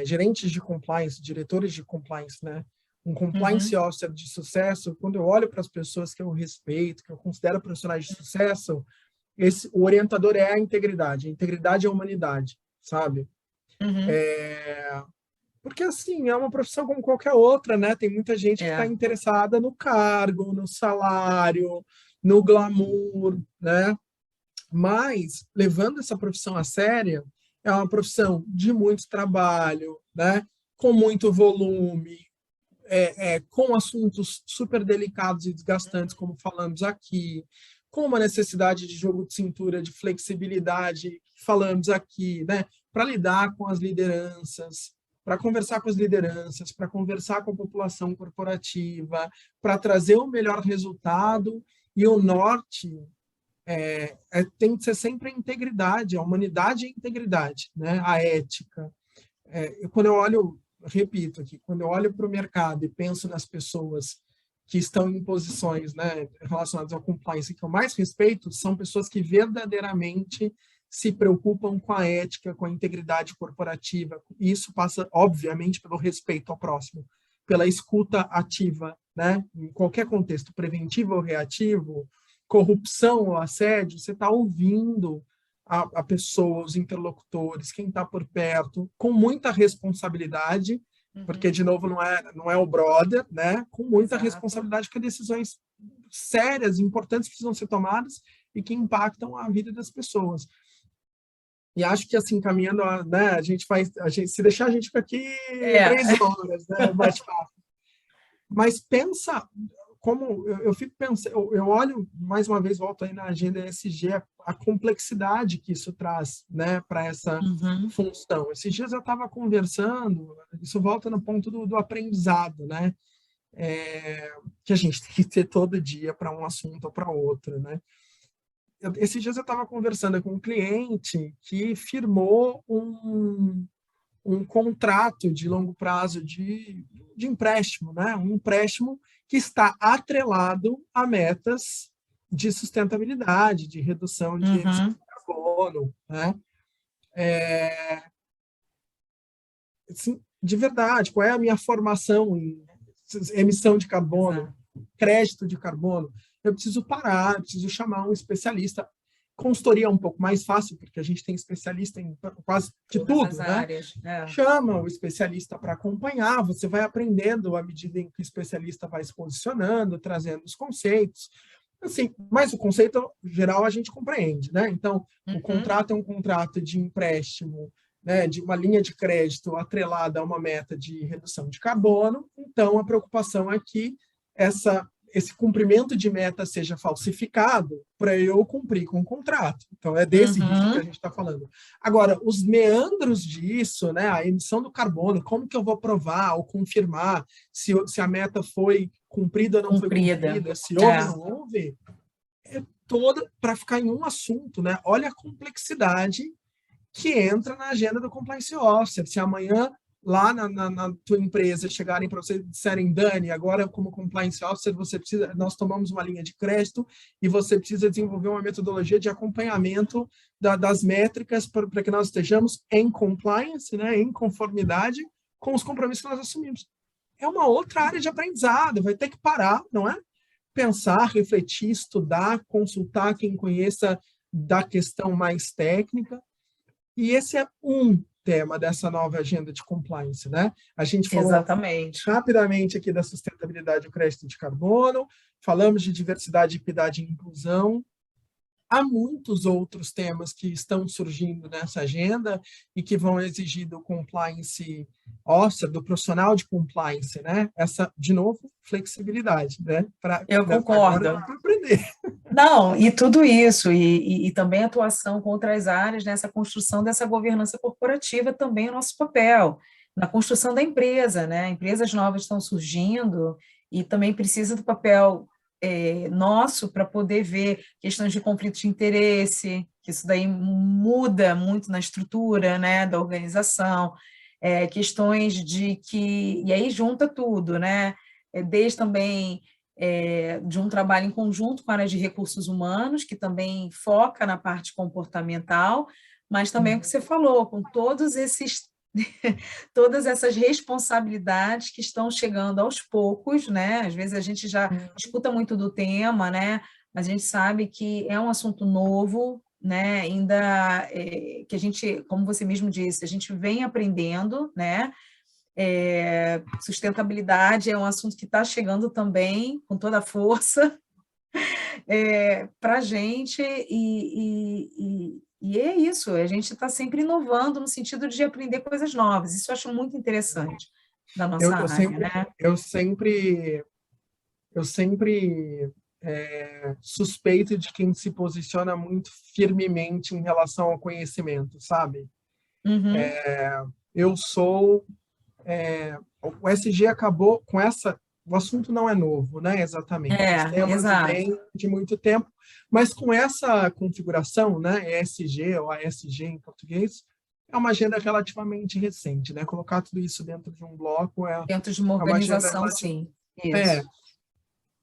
Speaker 2: gerentes de compliance, diretores de compliance, né? Um compliance
Speaker 1: uhum,
Speaker 2: officer de sucesso, quando eu olho para as pessoas que eu respeito, que eu considero profissionais de sucesso, o orientador é a integridade é a humanidade, sabe?
Speaker 1: uhum.
Speaker 2: Porque, assim, é uma profissão como qualquer outra, né? Tem muita gente que está
Speaker 1: É.
Speaker 2: interessada no cargo, no salário, no glamour, né? Mas, levando essa profissão a sério, é uma profissão de muito trabalho, né? Com muito volume, com assuntos super delicados e desgastantes, como falamos aqui, com uma necessidade de jogo de cintura, de flexibilidade, que falamos aqui, né? Para lidar com as lideranças, para conversar com as lideranças, para conversar com a população corporativa, para trazer o melhor resultado. E o norte tem que ser sempre a integridade, a humanidade e a integridade, né? A ética. Quando eu olho, repito aqui, quando eu olho para o mercado e penso nas pessoas que estão em posições, né, relacionadas ao compliance que eu mais respeito, são pessoas que verdadeiramente se preocupam com a ética, com a integridade corporativa. E isso passa, obviamente, pelo respeito ao próximo, pela escuta ativa, né? Em qualquer contexto, preventivo ou reativo, corrupção ou assédio, você está ouvindo a pessoa, os interlocutores, quem está por perto, com muita responsabilidade, porque,
Speaker 1: Uhum.
Speaker 2: de novo, não é o brother, né? Com muita
Speaker 1: Exato.
Speaker 2: responsabilidade, porque decisões sérias, importantes precisam ser tomadas e que impactam a vida das pessoas. E acho que, assim, caminhando, né, se deixar, a gente fica aqui
Speaker 1: É.
Speaker 2: 3 horas, né, bate-papo. Mas pensa, como eu fico pensando, eu olho, mais uma vez, volto aí na agenda ESG, a complexidade que isso traz, né, para essa
Speaker 1: Uhum.
Speaker 2: função. Esses dias eu estava conversando, isso volta no ponto do aprendizado, né, que a gente tem que ter todo dia para um assunto ou para outro, né. Esses dias eu estava conversando com um cliente que firmou um contrato de longo prazo de empréstimo, né? Um empréstimo que está atrelado a metas de sustentabilidade, de redução de emissão
Speaker 1: Uhum.
Speaker 2: de carbono, né? Assim, de verdade, qual é a minha formação em emissão de carbono,
Speaker 1: Exato.
Speaker 2: crédito de carbono? Eu preciso parar, eu preciso chamar um especialista. Consultoria é um pouco mais fácil, porque a gente tem especialista em quase de
Speaker 1: Todas as
Speaker 2: tudo, né?
Speaker 1: áreas. É.
Speaker 2: Chama o especialista para acompanhar, você vai aprendendo à medida em que o especialista vai se posicionando, trazendo os conceitos. Assim, mas o conceito geral a gente compreende, né? Então, o
Speaker 1: Uhum.
Speaker 2: contrato é um contrato de empréstimo, né, de uma linha de crédito atrelada a uma meta de redução de carbono. Então, a preocupação é que esse cumprimento de meta seja falsificado para eu cumprir com o contrato. Então, é desse risco que a
Speaker 1: Uhum.
Speaker 2: gente está falando. Agora, os meandros disso, né, a emissão do carbono, como que eu vou provar ou confirmar se a meta foi cumprida ou não foi
Speaker 1: Cumprida.
Speaker 2: cumprida, se houve ou
Speaker 1: É.
Speaker 2: não houve, é toda para ficar em um assunto, né? Olha a complexidade que entra na agenda do compliance officer. Se amanhã lá na tua empresa chegarem para você e disserem, Dani, agora como compliance officer nós tomamos uma linha de crédito e você precisa desenvolver uma metodologia de acompanhamento das métricas para que nós estejamos em compliance, né, em conformidade com os compromissos que nós assumimos. É uma outra área de aprendizado, vai ter que parar, não é? Pensar, refletir, estudar, consultar quem conheça da questão mais técnica. E esse é um tema dessa nova agenda de compliance, né? A gente falou
Speaker 1: Exatamente.
Speaker 2: rapidamente aqui da sustentabilidade e o crédito de carbono, falamos de diversidade, equidade e inclusão. Há muitos outros temas que estão surgindo nessa agenda e que vão exigir do compliance officer, do profissional de compliance, né? Essa, de novo, flexibilidade, né?
Speaker 1: Eu
Speaker 2: Agora
Speaker 1: concordo.
Speaker 2: para aprender.
Speaker 1: Não, e tudo isso, e também atuação com outras áreas nessa construção dessa governança corporativa também é o nosso papel. na construção da empresa, né? Empresas novas estão surgindo e também precisa do papel nosso para poder ver questões de conflito de interesse, que isso daí muda muito na estrutura, né, da organização, questões de que, e aí junta tudo, né, desde também de um trabalho em conjunto com a área de recursos humanos, que também foca na parte comportamental, mas também o que você falou, com todos esses todas essas responsabilidades que estão chegando aos poucos, né? Às vezes a gente já escuta muito do tema, né? Mas a gente sabe que é um assunto novo, né? Ainda que a gente, como você mesmo disse, a gente vem aprendendo, né? Sustentabilidade é um assunto que está chegando também com toda a força para a gente e é isso, a gente está sempre inovando no sentido de aprender coisas novas. Isso eu acho muito interessante da
Speaker 2: Eu,
Speaker 1: nossa
Speaker 2: eu
Speaker 1: área,
Speaker 2: sempre,
Speaker 1: né?
Speaker 2: eu sempre, eu sempre suspeito de quem se posiciona muito firmemente em relação ao conhecimento, sabe?
Speaker 1: Uhum.
Speaker 2: Eu sou o SG acabou com essa. O assunto não é novo, né? Exatamente. Os temas
Speaker 1: Exato.
Speaker 2: vêm de muito tempo, mas com essa configuração, né? ESG ou ASG em português, é uma agenda relativamente recente, né? Colocar tudo isso dentro de um bloco
Speaker 1: Dentro de uma
Speaker 2: é uma agenda
Speaker 1: organização,
Speaker 2: relativa.
Speaker 1: sim.
Speaker 2: É.
Speaker 1: Isso.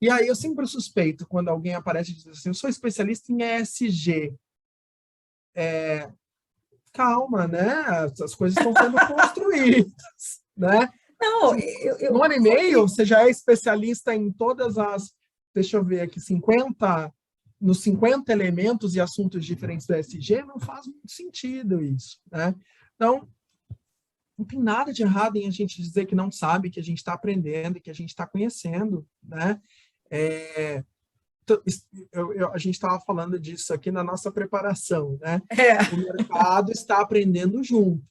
Speaker 2: E aí eu sempre suspeito quando alguém aparece e diz assim, eu sou especialista em ESG. Calma, né? As coisas estão sendo construídas, né?
Speaker 1: Não,
Speaker 2: No ano e meio, você já é especialista em todas as, deixa eu ver aqui, 50, nos 50 elementos e assuntos diferentes do ESG, não faz muito sentido isso, né? Então, não tem nada de errado em a gente dizer que não sabe, que a gente está aprendendo, que a gente está conhecendo, né? A gente estava falando disso aqui na nossa preparação, né? O mercado está aprendendo junto.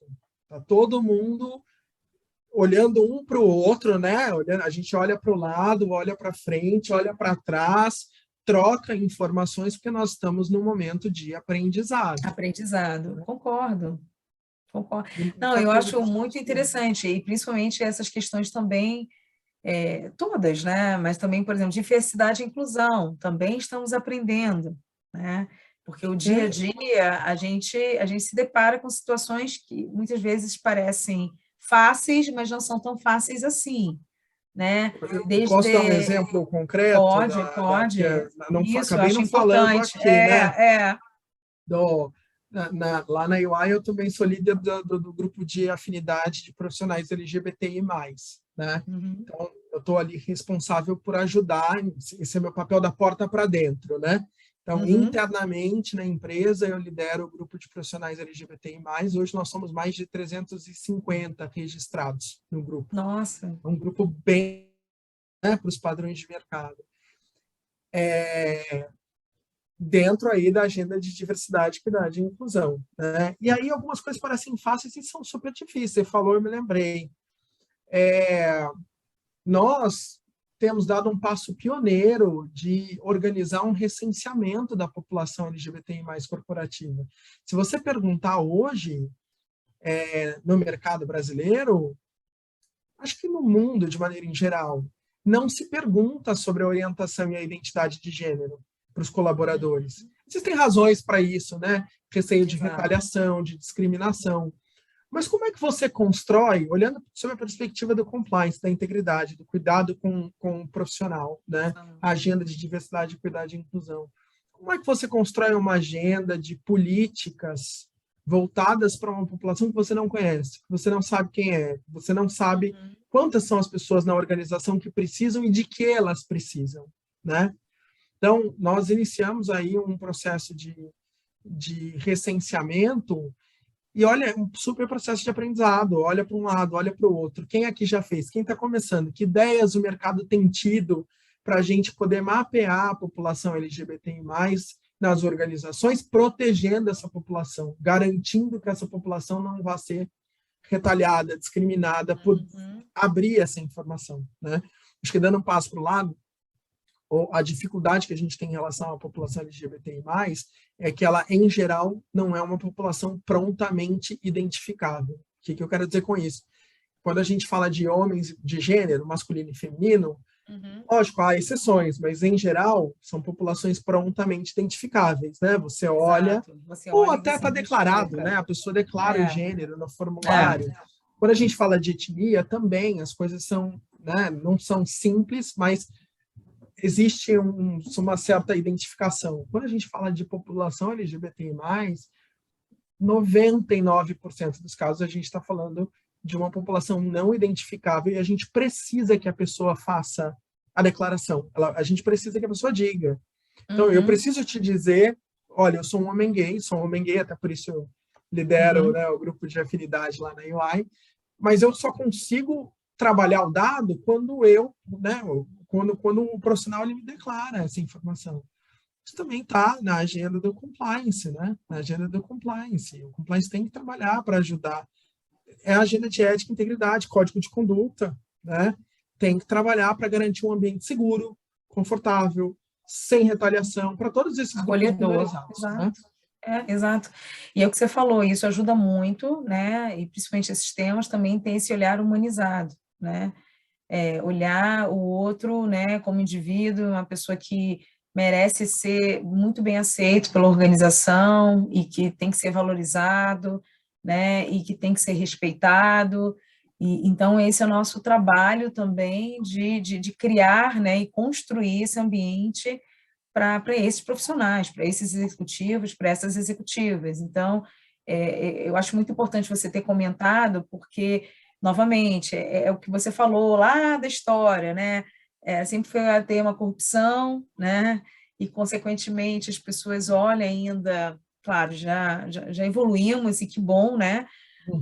Speaker 2: Tá todo mundo olhando um para o outro, né? A gente olha para o lado, olha para frente, olha para trás, troca informações, porque nós estamos num momento de aprendizado.
Speaker 1: aprendizado,
Speaker 2: Né?
Speaker 1: concordo. Concordo.
Speaker 2: E
Speaker 1: Não,
Speaker 2: muita
Speaker 1: eu
Speaker 2: coisa
Speaker 1: acho
Speaker 2: está se
Speaker 1: muito
Speaker 2: construindo.
Speaker 1: interessante, e principalmente essas questões também, todas, né? Mas também, por exemplo, diversidade e inclusão, também estamos aprendendo, né? Porque o dia a dia a gente se depara com situações que muitas vezes parecem fáceis, mas não são tão fáceis assim, né?
Speaker 2: Eu posso dar um
Speaker 1: Desde
Speaker 2: exemplo concreto
Speaker 1: pode,
Speaker 2: que não,
Speaker 1: isso, eu
Speaker 2: acabei
Speaker 1: acho
Speaker 2: não falando
Speaker 1: importante.
Speaker 2: aqui, né? Do, lá na UI eu também sou líder do grupo de afinidade de profissionais LGBTI+, né?
Speaker 1: Uhum,
Speaker 2: Então, eu estou ali responsável por ajudar, esse é meu papel da porta para dentro, né? Então,
Speaker 1: uhum.
Speaker 2: internamente na empresa, eu lidero o grupo de profissionais LGBTI+. Hoje nós somos mais de 350 registrados no grupo.
Speaker 1: Nossa,
Speaker 2: É um grupo bem, né, para os padrões de mercado. Dentro aí da agenda de diversidade, equidade e inclusão. Né? E aí algumas coisas parecem fáceis e são super difíceis. Você falou, eu me lembrei. Nós temos dado um passo pioneiro de organizar um recenseamento da população LGBTI+ corporativa. Se você perguntar hoje, no mercado brasileiro, acho que no mundo, de maneira em geral, não se pergunta sobre a orientação e a identidade de gênero para os colaboradores. Existem razões para isso, né? Receio de
Speaker 1: exato.
Speaker 2: retaliação, de discriminação. Mas como é que você constrói, olhando sob a perspectiva do compliance, da integridade, do cuidado com o profissional, né? A agenda de diversidade, equidade e inclusão. Como é que você constrói uma agenda de políticas voltadas para uma população que você não conhece, que você não sabe quem é, que você não sabe quantas são as pessoas na organização que precisam e de que elas precisam, né? Então, nós iniciamos aí um processo de recenseamento e olha, é um super processo de aprendizado, olha para um lado, olha para o outro. Quem aqui já fez? Quem está começando? Que ideias o mercado tem tido para a gente poder mapear a população LGBTI+, nas organizações, protegendo essa população, garantindo que essa população não vá ser retaliada, discriminada por abrir essa informação. Né? Acho que dando um passo para o lado, a dificuldade que a gente tem em relação à população LGBTI+, é que ela, em geral, não é uma população prontamente identificável. O que eu quero dizer com isso? quando a gente fala de homens de gênero, masculino e feminino, lógico, há exceções, mas em geral são populações prontamente identificáveis, né? Você olha,
Speaker 1: Você
Speaker 2: ou
Speaker 1: olha e
Speaker 2: até
Speaker 1: você
Speaker 2: está declarado,
Speaker 1: identifica.
Speaker 2: né? A pessoa declara o
Speaker 1: É,
Speaker 2: gênero no
Speaker 1: é.
Speaker 2: formulário. Quando a gente fala de etnia, também as coisas são, né, não são simples, mas existe uma certa identificação. Quando a gente fala de população LGBTI+, 99% dos casos a gente está falando de uma população não identificável e a gente precisa que a pessoa faça a declaração. A gente precisa que a pessoa diga. Então, eu preciso te dizer, olha, eu sou um homem gay, até por isso eu lidero, né, o grupo de afinidade lá na UI, mas eu só consigo trabalhar o dado quando né, quando o profissional ele me declara essa informação. Isso também está na agenda do compliance, né? Na agenda do compliance. O compliance tem que trabalhar para ajudar. É a agenda de ética e integridade, código de conduta, né? Tem que trabalhar para garantir um ambiente seguro, confortável, sem retaliação, para todos esses grupos
Speaker 1: Acolhedor.
Speaker 2: minorizados.
Speaker 1: Exato.
Speaker 2: Né?
Speaker 1: Exato. E é o que você falou, isso ajuda muito, né? E principalmente esses temas também tem esse olhar humanizado, né? Olhar o outro, né, como indivíduo, uma pessoa que merece ser muito bem aceito pela organização e que tem que ser valorizado, né, e que tem que ser respeitado. E, então, esse é o nosso trabalho também de criar, né, e construir esse ambiente para esses profissionais, para esses executivos, para essas executivas. Então, eu acho muito importante você ter comentado, porque, novamente, é o que você falou lá da história, né? Sempre foi a ter uma corrupção, né? E, consequentemente, as pessoas olham ainda, claro, já evoluímos, e que bom, né?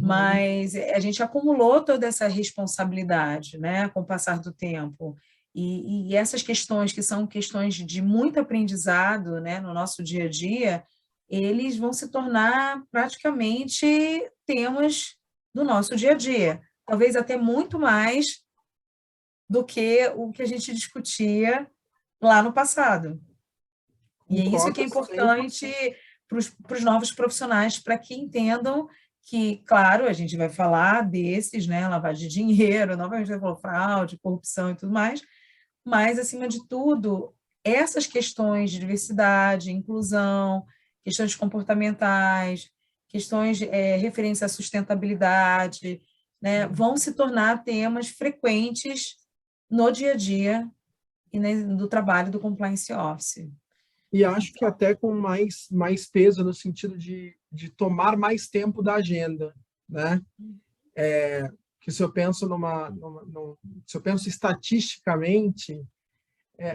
Speaker 1: Mas a gente acumulou toda essa responsabilidade, né, com o passar do tempo. E essas questões, que são questões de muito aprendizado, né, no nosso dia a dia, eles vão se tornar praticamente temas do nosso dia a dia. Talvez até muito mais do que o que a gente discutia lá no passado. E é isso que é
Speaker 2: Concordo sempre.
Speaker 1: importante para os novos profissionais, para que entendam que, claro, a gente vai falar desses, né, lavagem de dinheiro, novamente vai falar fraude, corrupção e tudo mais, mas, acima de tudo, essas questões de diversidade, inclusão, questões comportamentais, questões referentes à sustentabilidade, né, vão se tornar temas frequentes no dia a dia e do trabalho do Compliance Office.
Speaker 2: E acho que até com mais peso no sentido de tomar mais tempo da agenda, né? Que se eu penso se eu penso estatisticamente,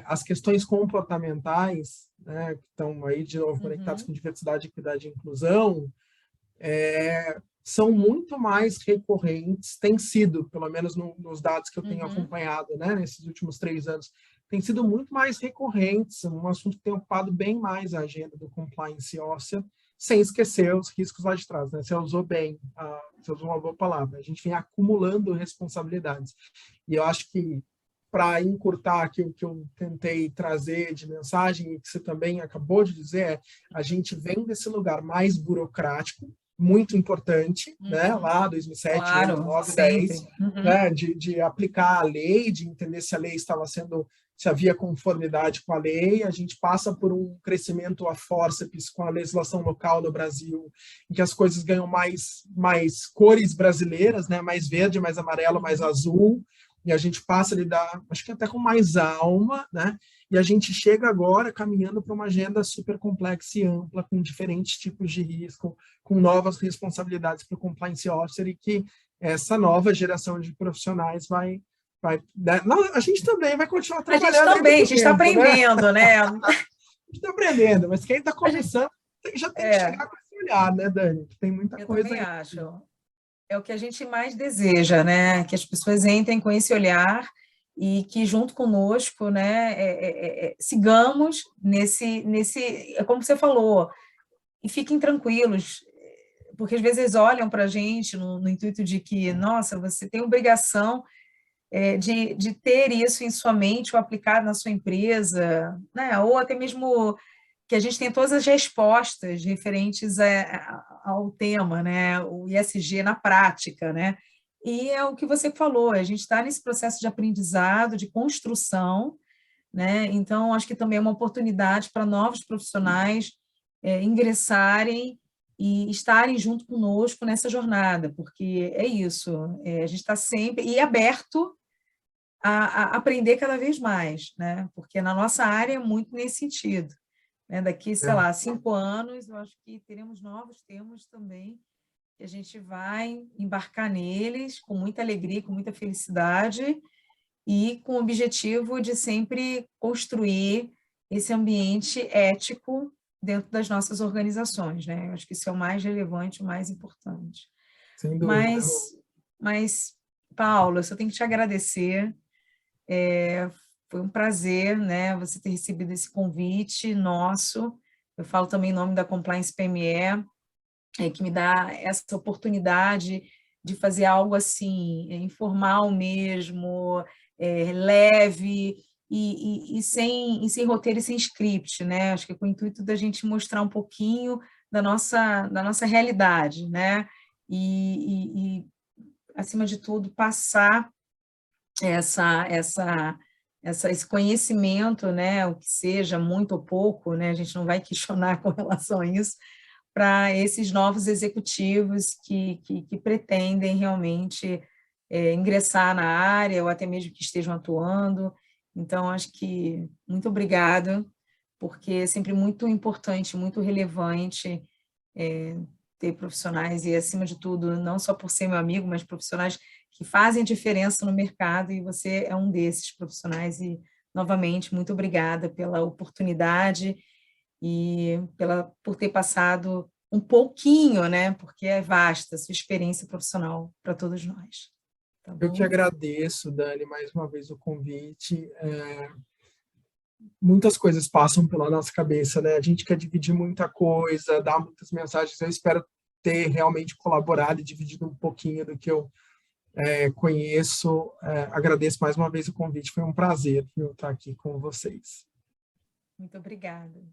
Speaker 2: as questões comportamentais, né, que estão aí de novo conectadas com diversidade, equidade e inclusão, são muito mais recorrentes, tem sido, pelo menos nos dados que eu tenho acompanhado, né, nesses últimos 3 anos, tem sido muito mais recorrentes, um assunto que tem ocupado bem mais a agenda do Compliance Officer, sem esquecer os riscos lá de trás, né? Você usou bem, você usou uma boa palavra. A gente vem acumulando responsabilidades. E eu acho que, para encurtar aqui o que eu tentei trazer de mensagem, e que você também acabou de dizer, a gente vem desse lugar mais burocrático, muito importante, né? Lá 2007,
Speaker 1: claro,
Speaker 2: 2009,
Speaker 1: sempre.
Speaker 2: 10, né? De aplicar a lei, de entender se a lei estava sendo, se havia conformidade com a lei. A gente passa por um crescimento a fórceps com a legislação local no Brasil, em que as coisas ganham mais cores brasileiras, né? Mais verde, mais amarelo, mais azul, e a gente passa a lidar, acho que até com mais alma, né? E a gente chega agora caminhando para uma agenda super complexa e ampla, com diferentes tipos de risco, com novas responsabilidades para o Compliance Officer, e que essa nova geração de profissionais vai né? A gente também vai continuar trabalhando.
Speaker 1: A gente está aprendendo, né?
Speaker 2: A gente está aprendendo, mas quem está começando já tem que chegar com esse olhar, né, Dani? Tem muita coisa.
Speaker 1: Eu também acho. É o que a gente mais deseja, né? Que as pessoas entrem com esse olhar e que, junto conosco, né, sigamos nesse, como você falou, e fiquem tranquilos, porque às vezes olham para a gente no intuito de que, nossa, você tem obrigação de ter isso em sua mente ou aplicar na sua empresa, né? Ou até mesmo que a gente tem todas as respostas referentes ao tema, né? O ISG na prática, né? E é o que você falou, a gente está nesse processo de aprendizado, de construção, né? Então, acho que também é uma oportunidade para novos profissionais ingressarem e estarem junto conosco nessa jornada, porque é isso, a gente está sempre e aberto a aprender cada vez mais, né? Porque na nossa área é muito nesse sentido. Né? Daqui, sei lá, 5 anos, eu acho que teremos novos temas também, que a gente vai embarcar neles com muita alegria, com muita felicidade, e com o objetivo de sempre construir esse ambiente ético dentro das nossas organizações, né? Eu acho que isso é o mais relevante, o mais importante.
Speaker 2: Sem dúvida.
Speaker 1: Mas Paula, eu só tenho que te agradecer. Foi um prazer, né, você ter recebido esse convite nosso. Eu falo também em nome da Compliance PME, que me dá essa oportunidade de fazer algo assim, informal mesmo, leve e sem roteiro e sem script, né? Acho que é com o intuito da gente mostrar um pouquinho da nossa realidade, né? Acima de tudo, passar esse conhecimento, né? O que seja, muito ou pouco, né? A gente não vai questionar com relação a isso, para esses novos executivos que pretendem realmente ingressar na área ou até mesmo que estejam atuando. Então, acho que muito obrigada, porque é sempre muito importante, muito relevante ter profissionais, e acima de tudo, não só por ser meu amigo, mas profissionais que fazem diferença no mercado, e você é um desses profissionais, e novamente, muito obrigada pela oportunidade e por ter passado um pouquinho, né, porque é vasta a sua experiência profissional para todos nós. Tá
Speaker 2: Eu que
Speaker 1: bom?
Speaker 2: agradeço, Dani, mais uma vez o convite. Muitas coisas passam pela nossa cabeça, né? A gente quer dividir muita coisa, dar muitas mensagens. Eu espero ter realmente colaborado e dividido um pouquinho do que eu conheço. Agradeço mais uma vez o convite, foi um prazer, viu, estar aqui com vocês.
Speaker 1: Muito obrigada.